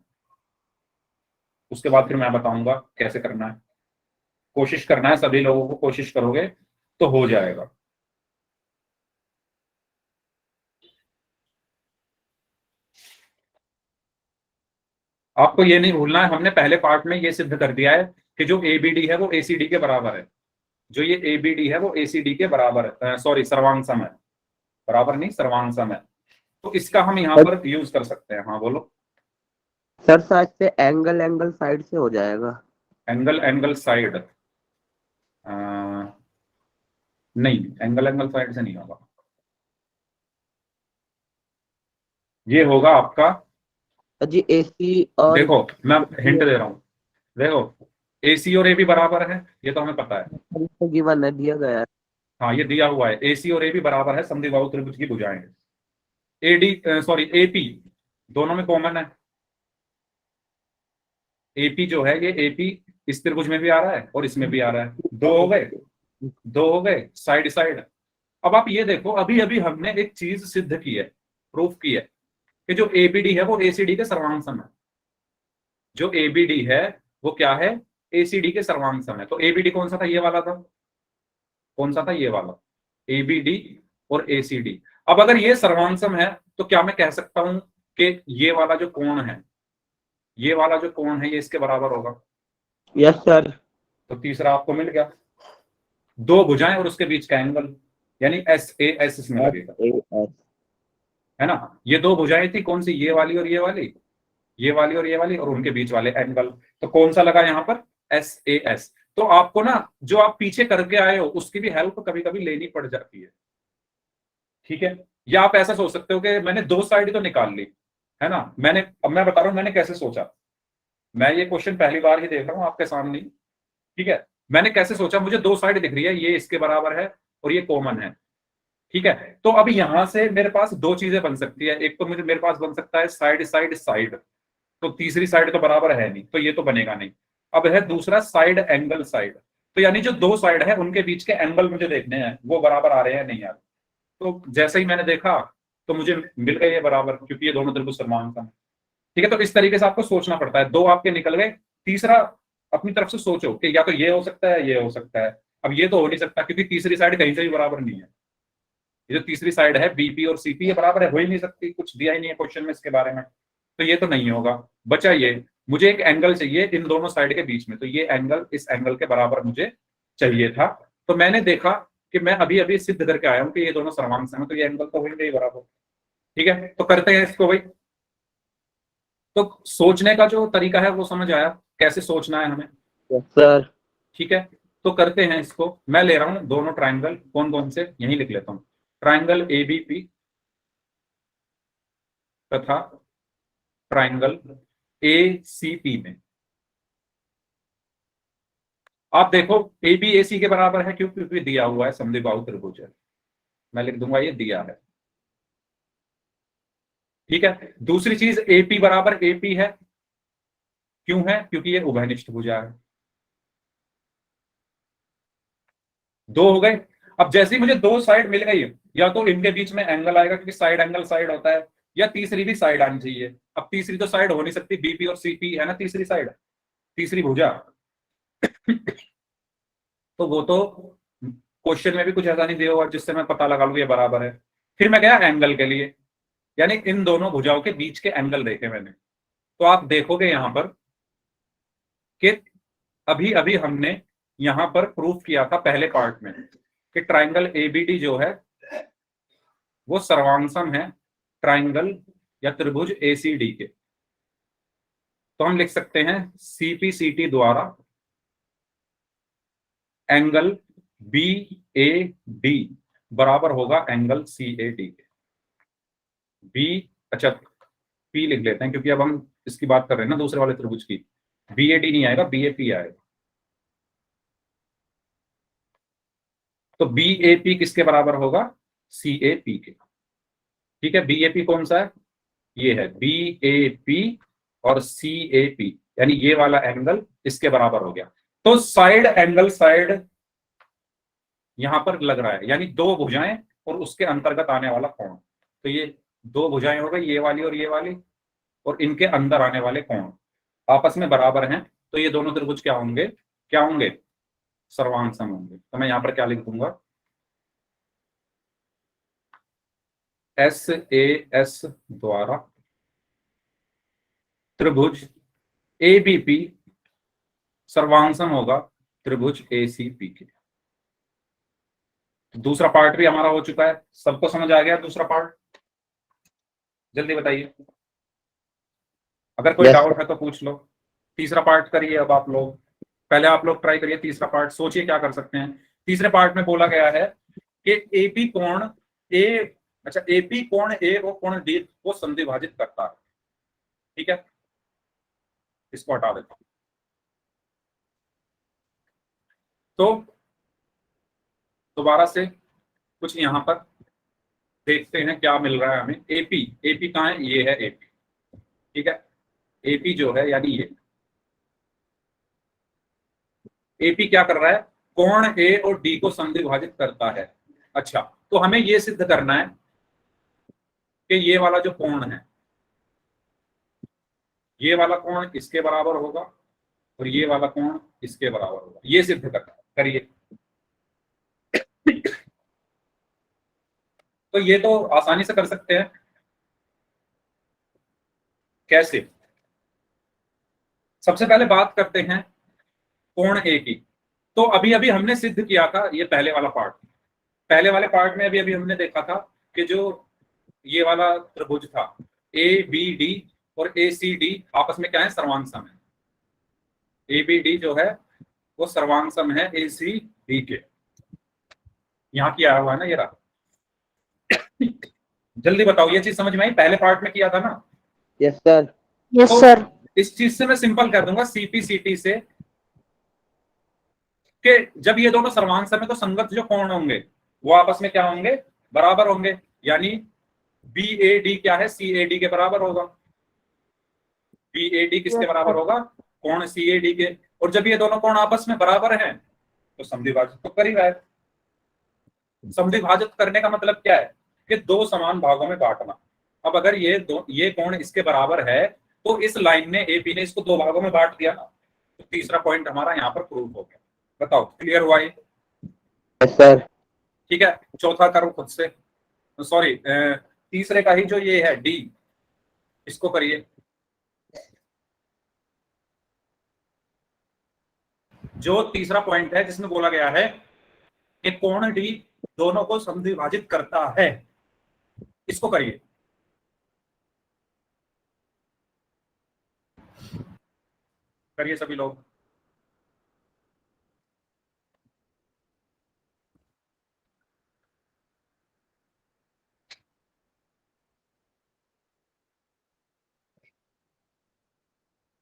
उसके बाद फिर मैं बताऊंगा कैसे करना है। कोशिश करना है, सभी लोगों को कोशिश करोगे तो हो जाएगा। आपको ये नहीं भूलना है, हमने पहले पार्ट में ये सिद्ध कर दिया है कि जो ABD है वो ACD के बराबर है। जो ये ABD है वो ACD के बराबर है, सॉरी सर्वांग सम है, बराबर नहीं सर्वांग सम है। तो इसका हम यहाँ पर यूज कर सकते हैं। हाँ बोलो
सर। शायद से एंगल एंगल साइड से हो जाएगा।
एंगल एंगल साइड, नहीं एंगल एंगल साइड से नहीं होगा। ये होगा आपका,
जी AC और
देखो मैं हिंट दे रहा हूँ, देखो AC और AB बराबर है, ये तो हमें पता है।
गिवन है, दिया गया है।
हाँ ये दिया हुआ है, AC और AB बराबर है, समद्विबाहु त्रिभुज की भुजाएं। AD सॉरी AP दोनों में कॉमन है। AP जो है ये AP इस त्रिभुज में भी आ रहा है और इसमें भी आ रहा है। दो हो गए, दो हो गए साइड साइड। अब आप ये देखो, अभी अभी हमने एक चीज सिद्ध की है, प्रूफ की है कि जो ABD है वो ACD के सर्वांग सम है। जो ABD है वो क्या है? ACD के सर्वांग सम है। तो ABD कौन सा था? ये वाला था। कौन सा था? ये वाला। ABD और ACD। अब अगर ये सर्वांग सम है तो क्या मैं कह सकता हूं कि ये वाला जो कोण है, ये वाला जो कोण है ये इसके बराबर होगा?
Yes sir.
तो तीसरा आपको मिल गया, दो भुजाएं और उसके बीच का एंगल, यानी SAS इसमें लगेगा, है ना। ये दो भुजाएं थी कौन सी? ये वाली और ये वाली, ये वाली और ये वाली, और उनके बीच वाले एंगल। तो कौन सा लगा यहाँ पर? SAS। तो आपको ना जो आप पीछे करके आए हो उसकी भी हेल्प कभी कभी लेनी पड़ जाती है, ठीक है। या आप ऐसा सोच सकते हो कि मैंने दो साइड तो निकाल ली, है ना। अब मैं बता रहा हूं मैंने कैसे सोचा। मैं ये क्वेश्चन पहली बार ही देख रहा हूँ आपके सामने, ठीक है। मैंने कैसे सोचा, मुझे दो साइड दिख रही है, ये इसके बराबर है और ये कॉमन है, ठीक है। तो अब यहां से मेरे पास दो चीजें बन सकती है। एक तो मुझे मेरे पास बन सकता है साइड साइड साइड, तो तीसरी साइड तो बराबर है नहीं, तो ये तो बनेगा नहीं। अब है दूसरा साइड एंगल साइड, तो यानी जो दो साइड है उनके बीच के एंगल मुझे देखने हैं वो बराबर आ रहे हैं नहीं यार। तो जैसे ही मैंने देखा तो मुझे मिल गए ये बराबर, क्योंकि ये दोनों त्रिभुज समान था, ठीक है। तो इस तरीके से आपको सोचना पड़ता है। दो आपके निकल गए, तीसरा अपनी तरफ से सोचो कि या तो ये हो सकता है, ये हो सकता है। अब ये तो हो नहीं सकता क्योंकि तीसरी साइड कहीं से भी बराबर नहीं है। ये जो तीसरी साइड है BP और CP ये बराबर है, हो ही नहीं सकती, कुछ दिया ही नहीं है क्वेश्चन में इसके बारे में। तो ये तो नहीं होगा। बचा ये, मुझे एक एंगल चाहिए इन दोनों साइड के बीच में, तो ये एंगल इस एंगल के बराबर मुझे चाहिए था। तो मैंने देखा कि मैं अभी अभी सिद्ध करके आया हूं कि ये दोनों सर्वांग सम है, तो ये एंगल तो होंगे ही बराबर, ठीक है। तो करते हैं इसको भाई। तो सोचने का जो तरीका है वो समझ आया, कैसे सोचना है हमें,
यस सर।
ठीक है। तो करते हैं इसको। मैं ले रहा हूं दोनों ट्राइंगल, कौन कौन से यहीं लिख लेता हूं। ट्राइंगल ABP तथा ट्राइंगल ACP में आप देखो ABAC के बराबर है, क्यों? क्योंकि दिया हुआ है समद्विबाहु त्रिभुज है। मैं लिख दूंगा ये दिया है, ठीक है। दूसरी चीज AP बराबर AP है, क्यों है? क्योंकि ये उभयनिष्ठ भुजा है। दो हो गए। अब जैसे ही मुझे दो साइड मिल गई, या तो इनके बीच में एंगल आएगा क्योंकि साइड एंगल साइड होता है, या तीसरी भी साइड आनी चाहिए। अब तीसरी तो साइड हो नहीं सकती, बीपी और सीपी है ना तीसरी साइड, तीसरी भुजा। तो वो तो क्वेश्चन में भी कुछ ऐसा नहीं दिया हुआ जिससे मैं पता लगा लूं ये बराबर है। फिर मैं गया एंगल के लिए, यानी इन दोनों भुजाओं के बीच के एंगल देखे मैंने। तो आप देखोगे यहां पर कि अभी अभी हमने यहां पर प्रूफ किया था पहले पार्ट में कि ट्राइंगल एबीडी जो है वो सर्वांगसम है ट्राइंगल या त्रिभुज एसीडी के। तो हम लिख सकते हैं सीपीसीटी द्वारा एंगल बी ए डी बराबर होगा एंगल सी ए डी के। बी, अच्छा पी लिख लेते हैं क्योंकि अब हम इसकी बात कर रहे हैं ना दूसरे वाले त्रिभुज की। बी ए डी नहीं आएगा, बी ए पी आएगा। तो बी ए पी किसके बराबर होगा? सी ए पी के। ठीक है, बी ए पी कौन सा है? ये है बी ए पी और सी ए पी, यानी ये वाला एंगल इसके बराबर हो गया। तो साइड एंगल साइड यहां पर लग रहा है, यानी दो भुजाएं और उसके अंतर्गत आने वाला कोण। तो ये दो भुजाएं हो गई, ये वाली और ये वाली, और इनके अंदर आने वाले कोण आपस में बराबर हैं। तो ये दोनों त्रिभुज क्या होंगे? क्या होंगे? सर्वांगसम होंगे। तो मैं यहां पर क्या लिख दूंगा? एस ए एस द्वारा त्रिभुज ए बी पी सर्वांगसम होगा त्रिभुज ए सी पी के। तो दूसरा पार्ट भी हमारा हो चुका है। सबको समझ आ गया दूसरा पार्ट? जल्दी बताइए, अगर कोई डाउट है तो पूछ लो। तीसरा पार्ट करिए अब आप लोग, पहले आप लोग ट्राई करिए तीसरा पार्ट, सोचिए क्या कर सकते हैं। तीसरे पार्ट में बोला गया है कि एपी कोण ए, अच्छा एपी कोण ए और कोण डी को संधिभाजित करता है। ठीक है, इसको हटा देता हूं। तो दोबारा से कुछ यहां पर देखते हैं क्या मिल रहा है हमें। एपी, एपी कहां है? ये है एपी। ठीक है, एपी जो है यानी ये एपी क्या कर रहा है? कोण ए और डी को संधिभाजित करता है। अच्छा, तो हमें ये सिद्ध करना है कि ये वाला जो कोण है, ये वाला कोण इसके बराबर होगा और ये वाला कोण इसके बराबर होगा। ये सिद्ध करना है, करिए। तो ये तो आसानी से कर सकते हैं। कैसे? सबसे पहले बात करते हैं कोण ए की। तो अभी अभी हमने सिद्ध किया था ये पहले वाला पार्ट। पहले वाले पार्ट में अभी अभी हमने देखा था कि जो ये वाला त्रिभुज था ए बी डी और ए सी डी आपस में क्या है? सर्वांगसम है। ए बी डी जो है वो सर्वांगसम है ए सी डी के। यहां किया हुआ है ना ये रहा। जल्दी बताओ, ये चीज समझ में आई? पहले पार्ट में किया था ना?
Yes sir.
यस
तो
सर।
इस चीज से मैं सिंपल कर दूंगा सीपीसीटी से कि जब ये दोनों सर्वांगसम है तो संगत जो कोण होंगे वो आपस में क्या होंगे? बराबर होंगे। यानी बी ए डी क्या है? सी ए डी के बराबर होगा। बी ए डी किसके बराबर होगा? कोण सी ए डी के। और जब ये दोनों कोण आपस में बराबर हैं तो समद्विभाजित तो कर ही रहा है। समद्विभाजित करने का मतलब क्या है? कि दो समान भागों में बांटना। अब अगर ये कोण इसके बराबर है तो इस लाइन ने एपी ने इसको दो भागों में बांट दिया ना, तो तीसरा पॉइंट हमारा यहाँ पर प्रूव हो गया। बताओ, क्लियर हुआ ये?
Yes sir.
ठीक है, चौथा करो खुद से, सॉरी तीसरे का ही जो ये है डी, इसको करिए। जो तीसरा पॉइंट है जिसमें बोला गया है कि कोण डी दोनों को समद्विभाजित करता है, इसको करिए। करिए सभी लोग।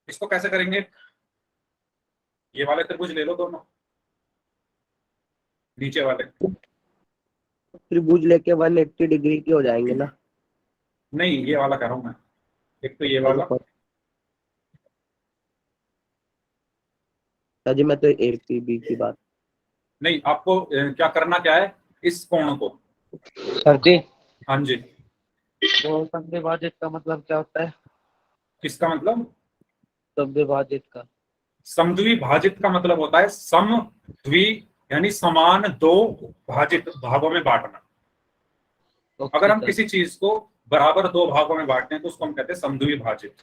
इसको कैसे करेंगे? ये वाले त्रिभुज ले लो दोनों, नीचे वाले।
त्रिभुज लेके 180 डिग्री के हो जाएंगे ना?
नहीं, ये वाला कह रहा हूं मैं। एक तो ये वाला।
सर जी मैं तो एपीबी की बात।
नहीं, आपको क्या करना क्या है? इस कोण को।
सर जी
हाँ जी,
तो समद्विभाजित का मतलब क्या होता है?
किसका मतलब?
समद्विभाजित का।
समद्विभाजित का मतलब होता है समद्वि यानी समान दो भाजित भागों में बांटना। अगर हम
सर।
किसी चीज को बराबर दो भागों में बांटते हैं तो उसको हम कहते हैं समद्विभाजित।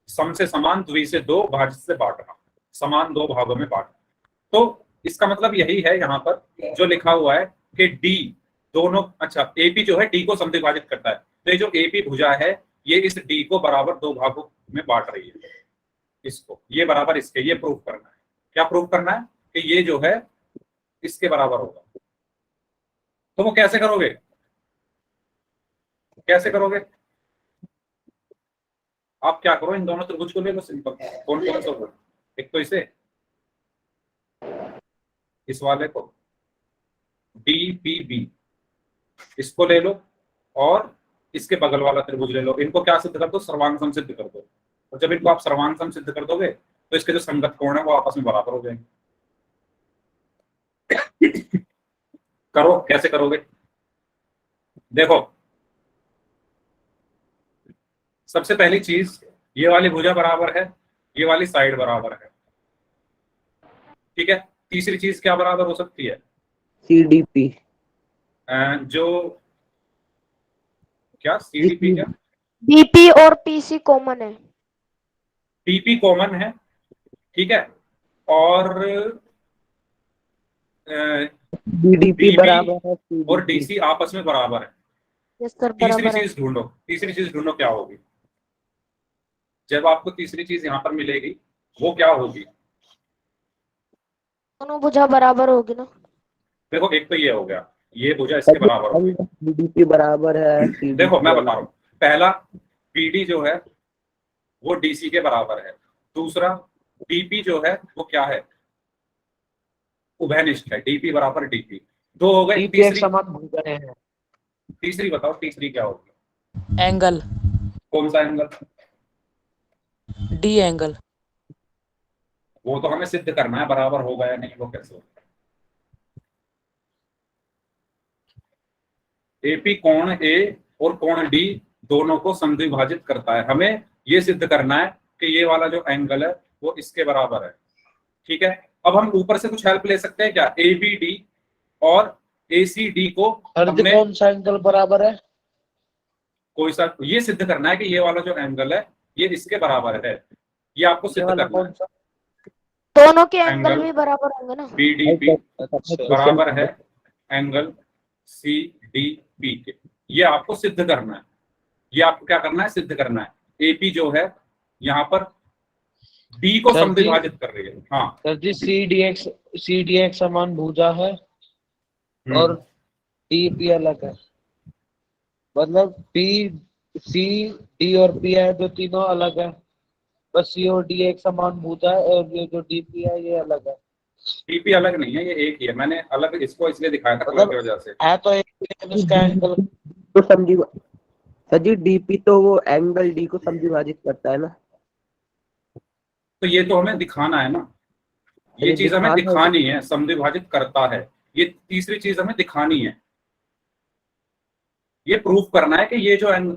सम से समान, द्वि से दो, भाजित से बांटना, समान दो भागों में बांटना। तो इसका मतलब यही है यहाँ पर जो लिखा हुआ है कि डी दोनों, अच्छा एपी जो है डी को समद्विभाजित करता है, तो ये जो एपी भुजा है ये इस डी को बराबर दो भागों में बांट रही है। इसको ये बराबर इसके, ये प्रूफ करना है। क्या प्रूफ करना है? कि ये जो है इसके बराबर होगा। तो वो कैसे करोगे? कैसे करोगे? आप क्या करो, इन दोनों त्रिभुज को ले लो, सिंपल। कौन कौन सा होगा? एक तो इसे, इस वाले को DPB, इसको ले लो, और इसके बगल वाला त्रिभुज ले लो। इनको क्या सिद्ध कर दो? सर्वांग सम सिद्ध कर दो। और जब इनको आप सर्वांग सम सिद्ध कर दोगे तो इसके जो संगत कोण है वो आपस में बराबर हो जाएंगे। करो, कैसे करोगे? देखो, सबसे पहली चीज, ये वाली भुजा बराबर है, ये वाली साइड बराबर है, ठीक है। तीसरी चीज क्या बराबर हो सकती है?
CDP।
जो क्या CDP, क्या
बीपी और पीसी कॉमन है।
PP कॉमन है, ठीक है। और
BDP
DB
बराबर है
और
CDP।
DC आपस में बराबर है।
यस सर,
तीसरी
बराबर है।
चीज ढूंढो, तीसरी चीज ढूंढो क्या होगी। जब आपको तीसरी चीज यहाँ पर मिलेगी वो क्या होगी?
दोनों भुजा बराबर होगी ना।
देखो, एक तो ये हो गया, ये भुजा इसके बराबर होगी।
BDP बराबर है CDP।
देखो मैं बता रहा हूँ, पहला PD जो है वो DC के बराबर है। दूसरा DP जो है वो क्या है? उभयनिष्ठ है। DP बराबर DP। दो हो गए।
DP एक समान भुजाएं हैं।
तीसरी बताओ, तीसरी क्या होगी?
एंगल,
कौन सा एंगल?
D angle.
वो तो हमें सिद्ध करना है बराबर होगा या नहीं, वो कैसे होगा? AP कोण A और कोण D दोनों को समद्विभाजित करता है। हमें ये सिद्ध करना है कि ये वाला जो एंगल है वो इसके बराबर है, ठीक है। अब हम ऊपर से कुछ हेल्प ले सकते हैं क्या? ABD और ACD को हमने
कौन सा एंगल बराबर है?
कोई सा, ये सिद्ध करना है कि ये वाला जो एंगल है ये इसके बराबर है। ये आपको सिद्ध करना
कौन
है।
सा?
दोनों के एंगल
एंगल
भी बराबर होंगे ना।
BDP
अच्छा।
बराबर है एंगल CDP के। ये आपको सिद्ध करना है। ये आपको क्या करना है? सिद्ध करना है। AP जो है यहाँ पर D को
सर जी-
समद्विभाजित कर रही है। हाँ,
सर जी, CDX समान भुजा है और DP अलग है। मतलब CD और P है जो तीनों अलग है, बस C और D एक समान भुजा है, और ये जो DP है ये अलग है।
DP अलग नहीं है, ये एक ही है। मैंने अलग इसको इसलिए दिखाया था कलर की वजह से।
है तो एक, लेकिन उसका एंगल
तो समझी सर जी, DP तो वो एंगल D को समद्विभाजित करता है ना।
तो ये तो हमें दिखाना है ना, ये
अरे
चीज हमें
दिखाना है।
दिखानी है, समद्विभाजित करता है। ये तीसरी चीज हमें दिखानी है। ये प्रूफ करना है कि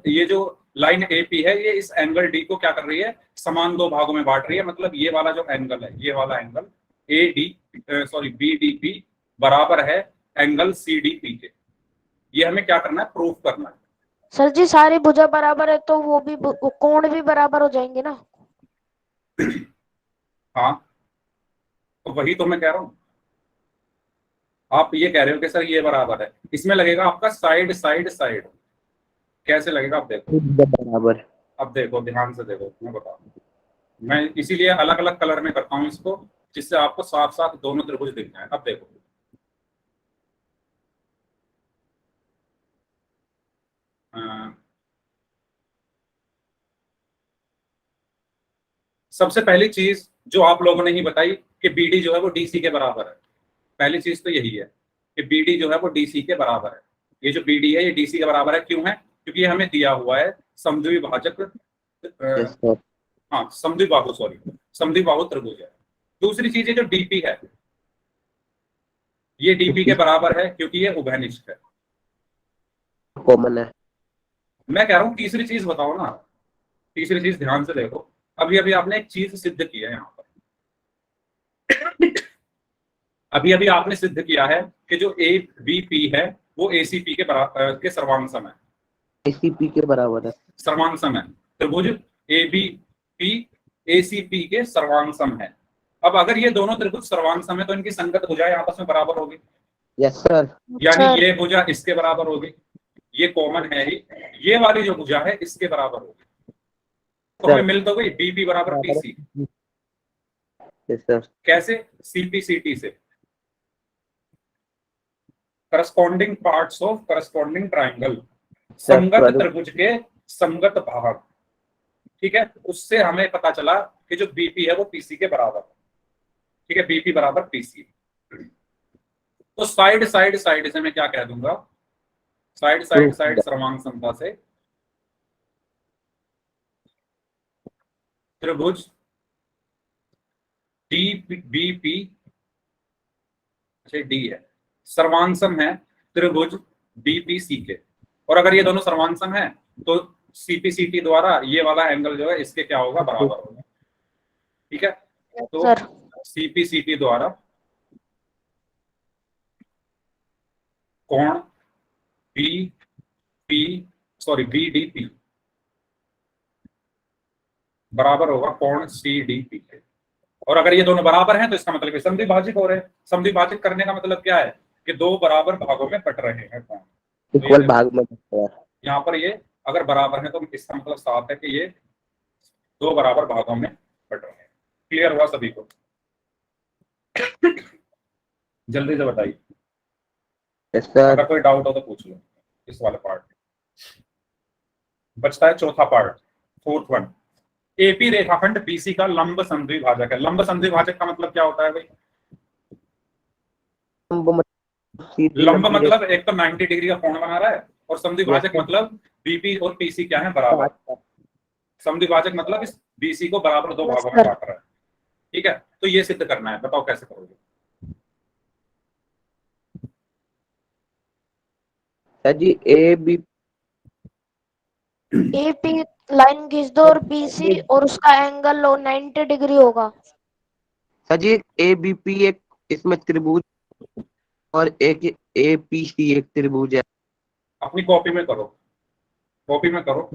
ये जो लाइन AP है ये इस एंगल D को क्या कर रही है? समान दो भागों में बांट रही है। मतलब ये वाला जो एंगल है, ये वाला एंगल BDP बराबर है एंगल CDP के। ये हमें क्या करना है? प्रूफ करना है।
सर जी, सारी भुजा बराबर है तो वो भी कोण भी बराबर हो जाएंगे ना।
हाँ, तो वही तो मैं कह रहा हूं। आप ये कह रहे हो कि सर ये बराबर है, इसमें लगेगा आपका साइड साइड साइड। कैसे लगेगा? आप देखो,
बराबर।
अब देखो, ध्यान से देखो, मैं बता रहा हूं। मैं इसीलिए अलग अलग कलर में करता हूँ इसको, जिससे आपको साफ साफ दोनों त्रिभुज दिख जाए। अब देखो, सबसे पहली चीज जो आप लोगों ने ही बताई कि BD जो है वो DC के बराबर है। पहली चीज तो यही है कि BD जो है वो DC के बराबर है। ये जो BD है ये DC के बराबर है। क्यों है? क्योंकि ये हमें दिया हुआ है समद्विभाजक,
यस सर।
हाँ समद्विबाहु, समद्विबाहु त्रिभुज है। दूसरी चीज है जो DP है, ये DP के बराबर है क्योंकि ये उभयनिष्ठ है।
कॉमन है।
मैं कह रहा हूँ तीसरी चीज बताओ ना, तीसरी चीज ध्यान से देखो। अभी अभी आपने एक चीज सिद्ध की है यहाँ पर, अभी अभी आपने सिद्ध किया है कि जो ए बी पी है वो एसीपी के बराबर के सर्वांग है,
एसीपी के बराबर है।
सर्वांग है। त्रिभुज ए बी पी एसीपी के सर्वांग है। अब अगर ये दोनों त्रिभुज सर्वांग है तो इनकी संगत भुजाएं आपस में बराबर होगी।
Yes sir.
यानी
सर
ये भुजा इसके बराबर होगी, ये कॉमन है ही, ये वाली जो भुजा है इसके बराबर होगी। तो
सर।
हमें मिल तो गई बीपी बराबर पीसी।
Yes sir.
कैसे? सीपीसीटी से, corresponding parts of corresponding triangle, संगत त्रिभुज के संगत भाग। ठीक है, उससे हमें पता चला कि जो बीपी है वो पीसी के बराबर है। ठीक है, बीपी बराबर पीसी। तो साइड साइड साइड से मैं क्या कह दूंगा, साइड साइड साइड सर्वांग समता से त्रिभुज डी बी पी, अच्छा डी है, सर्वांग है त्रिभुज डीपीसी के। और अगर ये दोनों सर्वांग है तो सीपीसीटी द्वारा ये वाला एंगल जो है इसके क्या होगा, बराबर होगा। ठीक है, तो
सर
सीपीसीटी द्वारा कोण बीडीपी बराबर होगा कोण सीडीपी के। और अगर ये दोनों बराबर हैं तो इसका मतलब समद्विभाजक हो रहे हैं। समद्विभाजक करने का मतलब क्या है कि दो बराबर भागों में बट रहे हैं कोण,
इक्वल भाग में।
यहाँ पर ये अगर बराबर है तो इसका मतलब साफ है कि ये दो बराबर भागों में बट रहे हैं। क्लियर हुआ सभी को? जल्दी से बताइए, अगर कोई डाउट हो तो पूछ लो इस वाले पार्ट में। बचता है चौथा पार्ट, फोर्थ वन। एपी रेखाखंड बीसी का लंब समद्विभाजक है। लंब समद्विभाजक का मतलब क्या होता है भाई? लंब मतलब एक तो 90 डिग्री का कोण बना रहा है, और समद्विभाजक मतलब बीपी और पीसी क्या है, बराबर। समद्विभाजक मतलब इस बीसी को बराबर दो भागों में बांट रहा है। ठीक है, तो ये सिद्ध करना है, बताओ कैसे करोगे?
सर जी एपी
लाइन खींच दो और बीसी और उसका एंगल लो 90 डिग्री होगा।
सर जी एबीपी एक इसमें त्रिभुज और एक एपीसी एक त्रिभुज है।
अपनी कॉपी में करो, कॉपी में करो।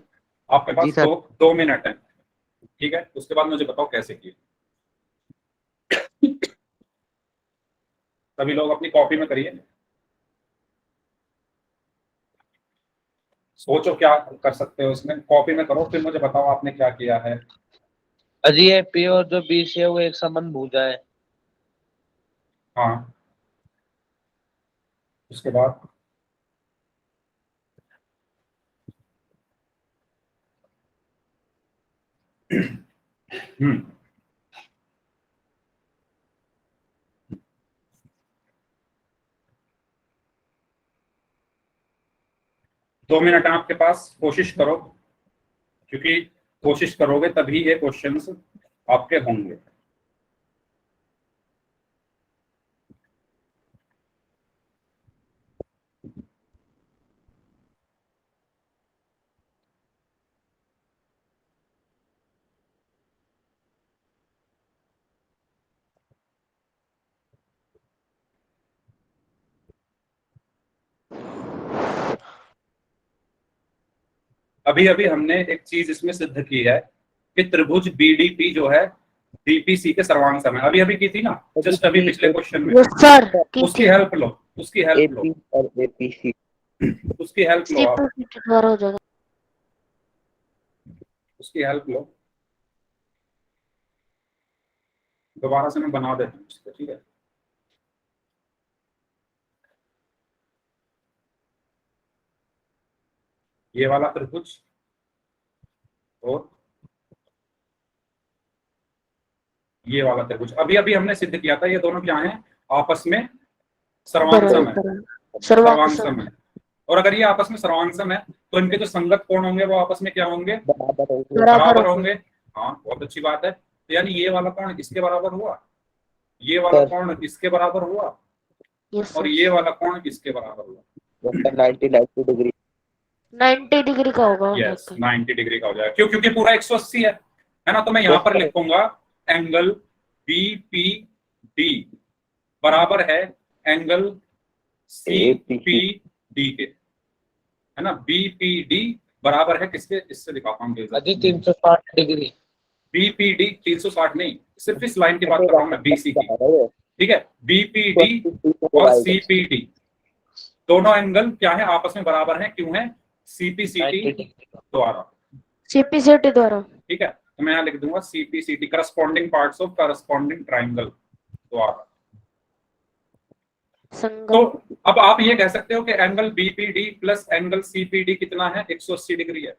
आपके
जी
पास
सर।
2 मिनट है। ठीक है, उसके बाद मुझे बताओ कैसे किए। सभी लोग अपनी कॉपी में करिए, सोचो क्या कर सकते हो इसमें। कॉपी में करो, फिर मुझे बताओ आपने क्या किया है।
अजी ये पी और जो बी सी है वो एक समान भुजा है।
हाँ, उसके बाद हम्म, दो मिनट है आपके पास, कोशिश करो, क्योंकि कोशिश करोगे तभी ये क्वेश्चंस आपके होंगे। अभी अभी हमने एक चीज इसमें सिद्ध की है कि त्रिभुज बीडीपी जो है डीपीसी के सर्वांग समय, अभी अभी की थी ना, जस्ट अभी पिछले क्वेश्चन में।
यस सर
उसकी हेल्प लो, उसकी हेल्प लो,
एपी और एपीसी
उसकी हेल्प लो आप,
सीपीसी हो जाएगा।
उसकी हेल्प लो। दोबारा से मैं बना देता हूँ इसको, ठीक है। ये वाला त्रिभुज और ये वाला त्रिभुज अभी अभी हमने सिद्ध किया था, ये दोनों क्या हैं, आपस में सर्वांग है, सर्वांग है। और अगर ये आपस में सर्वांग है तो इनके जो संगत कोण होंगे वो आपस में क्या होंगे, बराबर होंगे। हाँ, बहुत अच्छी बात है। तो यानी ये वाला कोण इसके बराबर हुआ, ये वाला कोण इसके बराबर हुआ, और ये वाला कोण इसके बराबर हुआ।
90 डिग्री।
90 डिग्री का होगा।
यस 90 डिग्री का हो जाएगा। क्यों? क्योंकि पूरा 180 है ना। तो मैं यहाँ पर लिखूंगा एंगल BPD बराबर है एंगल CPD के, है ना। BPD बराबर है किसके? इससे दिखाता हूँ
अजी 360 डिग्री।
BPD 360 नहीं, सिर्फ इस लाइन की बात कर रहा हूँ मैं, BC की, ठीक है। BPD और CPD दोनों एंगल क्या है? आपस में बराबर हैं। क्यों है? CPCT द्वारा,
CPCT द्वारा।
ठीक है। तो मैं यहाँ लिख दूंगा CPCT corresponding parts of corresponding triangle द्वारा। तो अब आप ये कह सकते हो कि angle BPD plus angle CPD कितना है? 180 डिग्री है।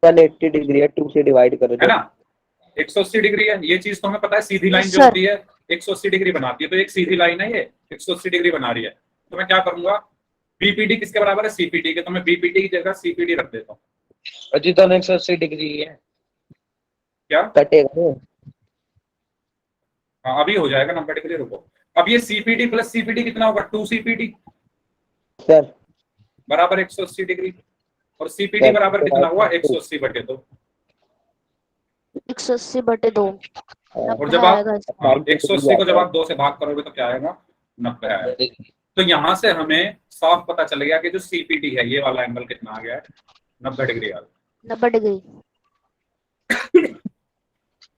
180 डिग्री है, 2 से डिवाइड करो
है ना, 180 डिग्री है। ये चीज तो हमें पता है, सीधी लाइन जो
सर।
होती है 180 डिग्री बनाती है। तो एक सीधी लाइन है, ये 180 डिग्री बना रही है। तो मैं क्या करूंगा, BPD किसके बराबर है? CPD के। तो मैं BPD की जगह CPD रख देता हूँ।
अजी तो 180 डिग्री है।
क्या
कटेगा?
हाँ, अभी हो जाएगा 90 डिग्री। रुको, अब ये CPD प्लस CPD कितना होगा? 2CPD
सर
बराबर 180 डिग्री, और CPD बराबर कितना हुआ? 180 बटे 2।
180/2
और जब आप
आएगा।
180 को जब आप 2 से भाग करोगे तो क्या आएगा? 90 आएगा। तो यहां से हमें साफ पता चल गया कि जो CPD है, ये वाला एंगल कितना आ गया है? 90 डिग्री आ गया।
90 डिग्री।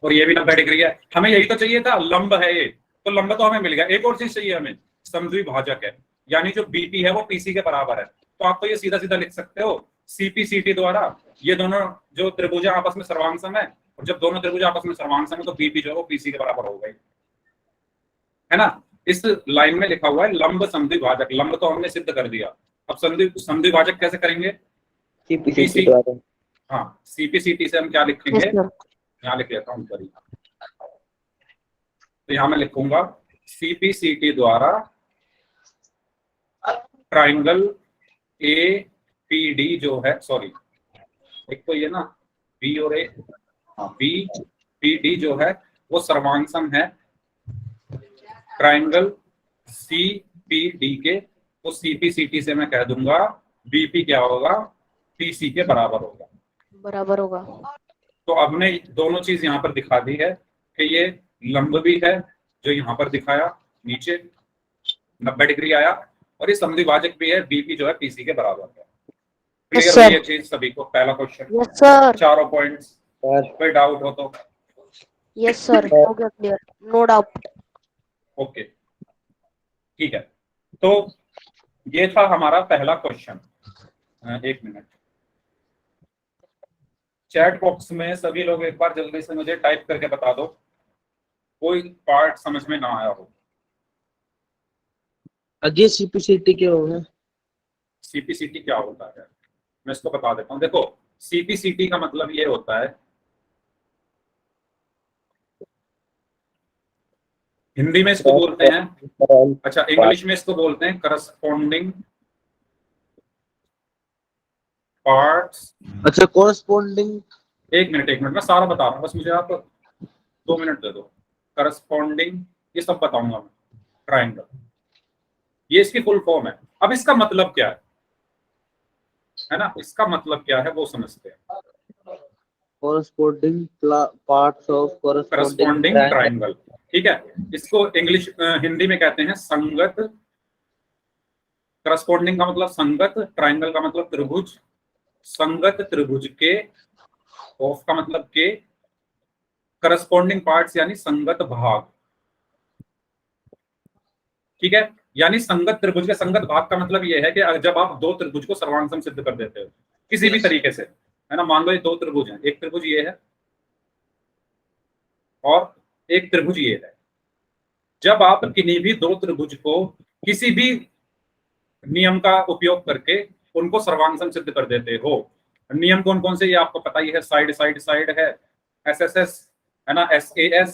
और ये भी 90 डिग्री है। हमें यही तो चाहिए था, लंब है ये, तो लंब तो हमें मिल गया। एक और चीज चाहिए हमें, समद्विभाजक है, यानी जो BP है वो PC के बराबर है। तो आप तो ये सीधा सीधा लिख सकते हो CPCT द्वारा। ये दोनों जो त्रिभुज आपस में सर्वांगसम है, और जब दोनों त्रिभुज आपस में सर्वांगसम है तो BP जो है वो PC के बराबर होगा, है ना। इस लाइन में लिखा हुआ है लंब समद्विभाजक। लंब तो हमने सिद्ध कर दिया। अब समद्विभाजक कैसे करेंगे?
CPCT द्वारा।
हाँ, CPCT से हम क्या लिखेंगे? यहाँ लिख लेता हूँ ऊपर ही। तो यहाँ मैं लिखूंगा CPCT द्वारा ट्राइंगल APD जो है, सॉरी एक तो ये ना B और A, हाँ BPD जो है वो सर्वांगसम है ट्राइंगल CPD के। तो CPCT से मैं कह दूंगा BP क्या होगा? PC के बराबर होगा।
बराबर होगा।
तो अब ने दोनों चीज यहाँ पर दिखा दी है कि ये लंब भी है जो यहाँ पर दिखाया, नीचे 90 डिग्री आया, और ये समद्विभाजक भी है, BP जो है PC के बराबर है। क्लियर हुई ये चीज सभी को? पहला क्वेश्चन।
Yes sir.
चारों पॉइंट्स। कोई डाउट हो तो?
यस सर, हो गया क्लियर, नो डाउट।
ओके, ठीक है। तो ये था हमारा पहला क्वेश्चन। एक मिनट, चैट बॉक्स में सभी लोग एक बार जल्दी से मुझे टाइप करके बता दो कोई पार्ट समझ में ना आया हो।
अजी CPCT क्या होगा?
CPCT क्या होता है मैं इसको बता देता हूँ। देखो, CPCT का मतलब ये होता है, हिंदी में इसको बोलते हैं, अच्छा इंग्लिश में इसको बोलते हैं करस्पॉन्डिंग पार्ट्स।
अच्छा, कोरस्पोंडिंग।
एक मिनट मैं सारा बता रहा हूँ, बस मुझे आप 2 मिनट दे दो। करस्पॉन्डिंग ये सब बताऊंगा मैं। ट्राइंगल, ये इसकी फुल फॉर्म है। अब इसका मतलब क्या है ना, इसका मतलब क्या है वो समझते हैं।
Corresponding parts of
corresponding triangle, ठीक है। इसको इंग्लिश हिंदी में कहते हैं संगत। करस्पॉन्डिंग का मतलब संगत, ट्राइंगल का मतलब त्रिभुज, संगत त्रिभुज के, ऑफ का मतलब के, करस्पॉन्डिंग पार्ट्स यानी संगत भाग, ठीक है। यानी संगत त्रिभुज के संगत भाग का मतलब यह है कि जब आप दो त्रिभुज को सर्वांगसम सिद्ध कर देते हो किसी भी तरीके से, है ना। मान लो ये 2 त्रिभुज हैं, एक त्रिभुज ये है और एक त्रिभुज ये है। जब आप किन्हीं भी 2 त्रिभुज को किसी भी नियम का उपयोग करके उनको सर्वांगसम सिद्ध कर देते हो, नियम कौन कौन से ये आपको पता ही है। साइड साइड साइड है, SSS है ना, SAS,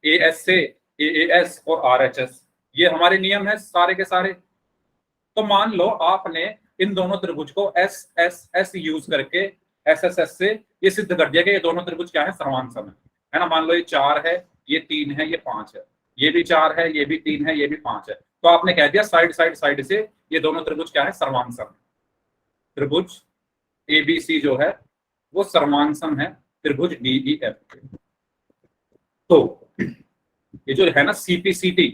ASA, AAS और RHS, ये हमारे नियम है सारे के सारे। तो मान लो आपने इन दोनों त्रिभुज को SSS यूज करके SSS से ये सिद्ध कर दिया कि ये दोनों त्रिभुज क्या है? सर्वांगसम है ना। मान लो ये 4 है, ये 3 है, ये 5 है, ये भी 4 है, ये भी 3 है, ये भी 5 है। तो आपने कह दिया साइड साइड साइड से ये दोनों त्रिभुज क्या है? सर्वांगसम। त्रिभुज ABC जो है वो सर्वांसम है त्रिभुज DEF के। तो ये जो है ना CPCT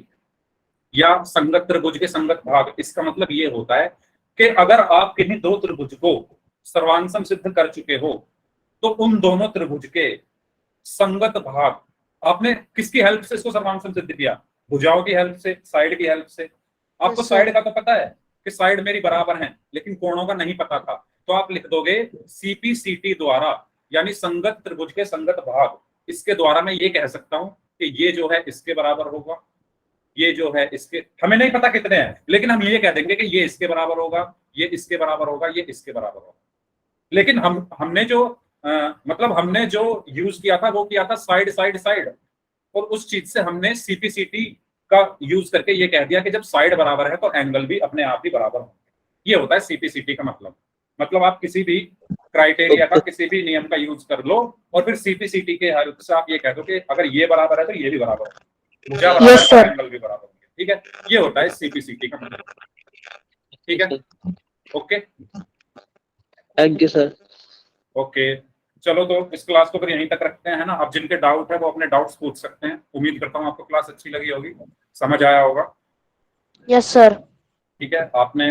या संगत त्रिभुज के संगत भाग, इसका मतलब ये होता है कि अगर आप किन्हीं दो त्रिभुज को सर्वांसम सिद्ध कर चुके हो तो उन दोनों त्रिभुज के संगत भाग, आपने किसकी हेल्प से इसको सर्वांसम सिद्ध किया? भुजाओं की हेल्प से, साइड की हेल्प से। आपको
Yes, sir.
साइड का तो पता है कि साइड मेरी बराबर है, लेकिन कोणों का नहीं पता था, तो आप लिख दोगे CPCT द्वारा, यानी संगत त्रिभुज के संगत भाग, इसके द्वारा मैं ये कह सकता हूं कि ये जो है इसके बराबर होगा, ये जो है इसके, हमें नहीं पता कितने हैं, लेकिन हम ये कह देंगे कि ये इसके बराबर होगा, ये इसके बराबर होगा, ये इसके बराबर होगा। लेकिन हमने जो मतलब हमने जो यूज किया था वो किया था साइड साइड साइड, और उस चीज से हमने CPCT का यूज करके ये कह दिया कि जब साइड बराबर है तो एंगल भी अपने आप ही बराबर होंगे। ये होता है CPCT का मतलब आप किसी भी क्राइटेरिया का, किसी भी नियम का यूज कर लो और फिर CPCT के हेल्प से आप ये कह दो कि अगर ये बराबर है तो ये भी बराबर है, भुजा बराबर
Yes,
है
sir.
तो एंगल भी बराबर होंगे। ठीक है, ये होता है CPCT का मतलब। ठीक है, okay
thank you sir.
Okay. चलो तो इस क्लास को फिर यहीं तक रखते हैं ना। आप जिनके डाउट है वो अपने डाउट्स पूछ सकते हैं। उम्मीद करता हूँ आपको क्लास अच्छी लगी होगी, समझ आया होगा।
यस सर,
ठीक है, आपने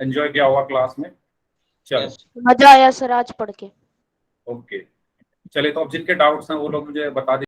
एंजॉय किया होगा क्लास में। चलो
मजा आया सर आज पढ़ के।
ओके, चलिए तो अब जिनके डाउट्स हैं वो लोग मुझे बता दीजिए।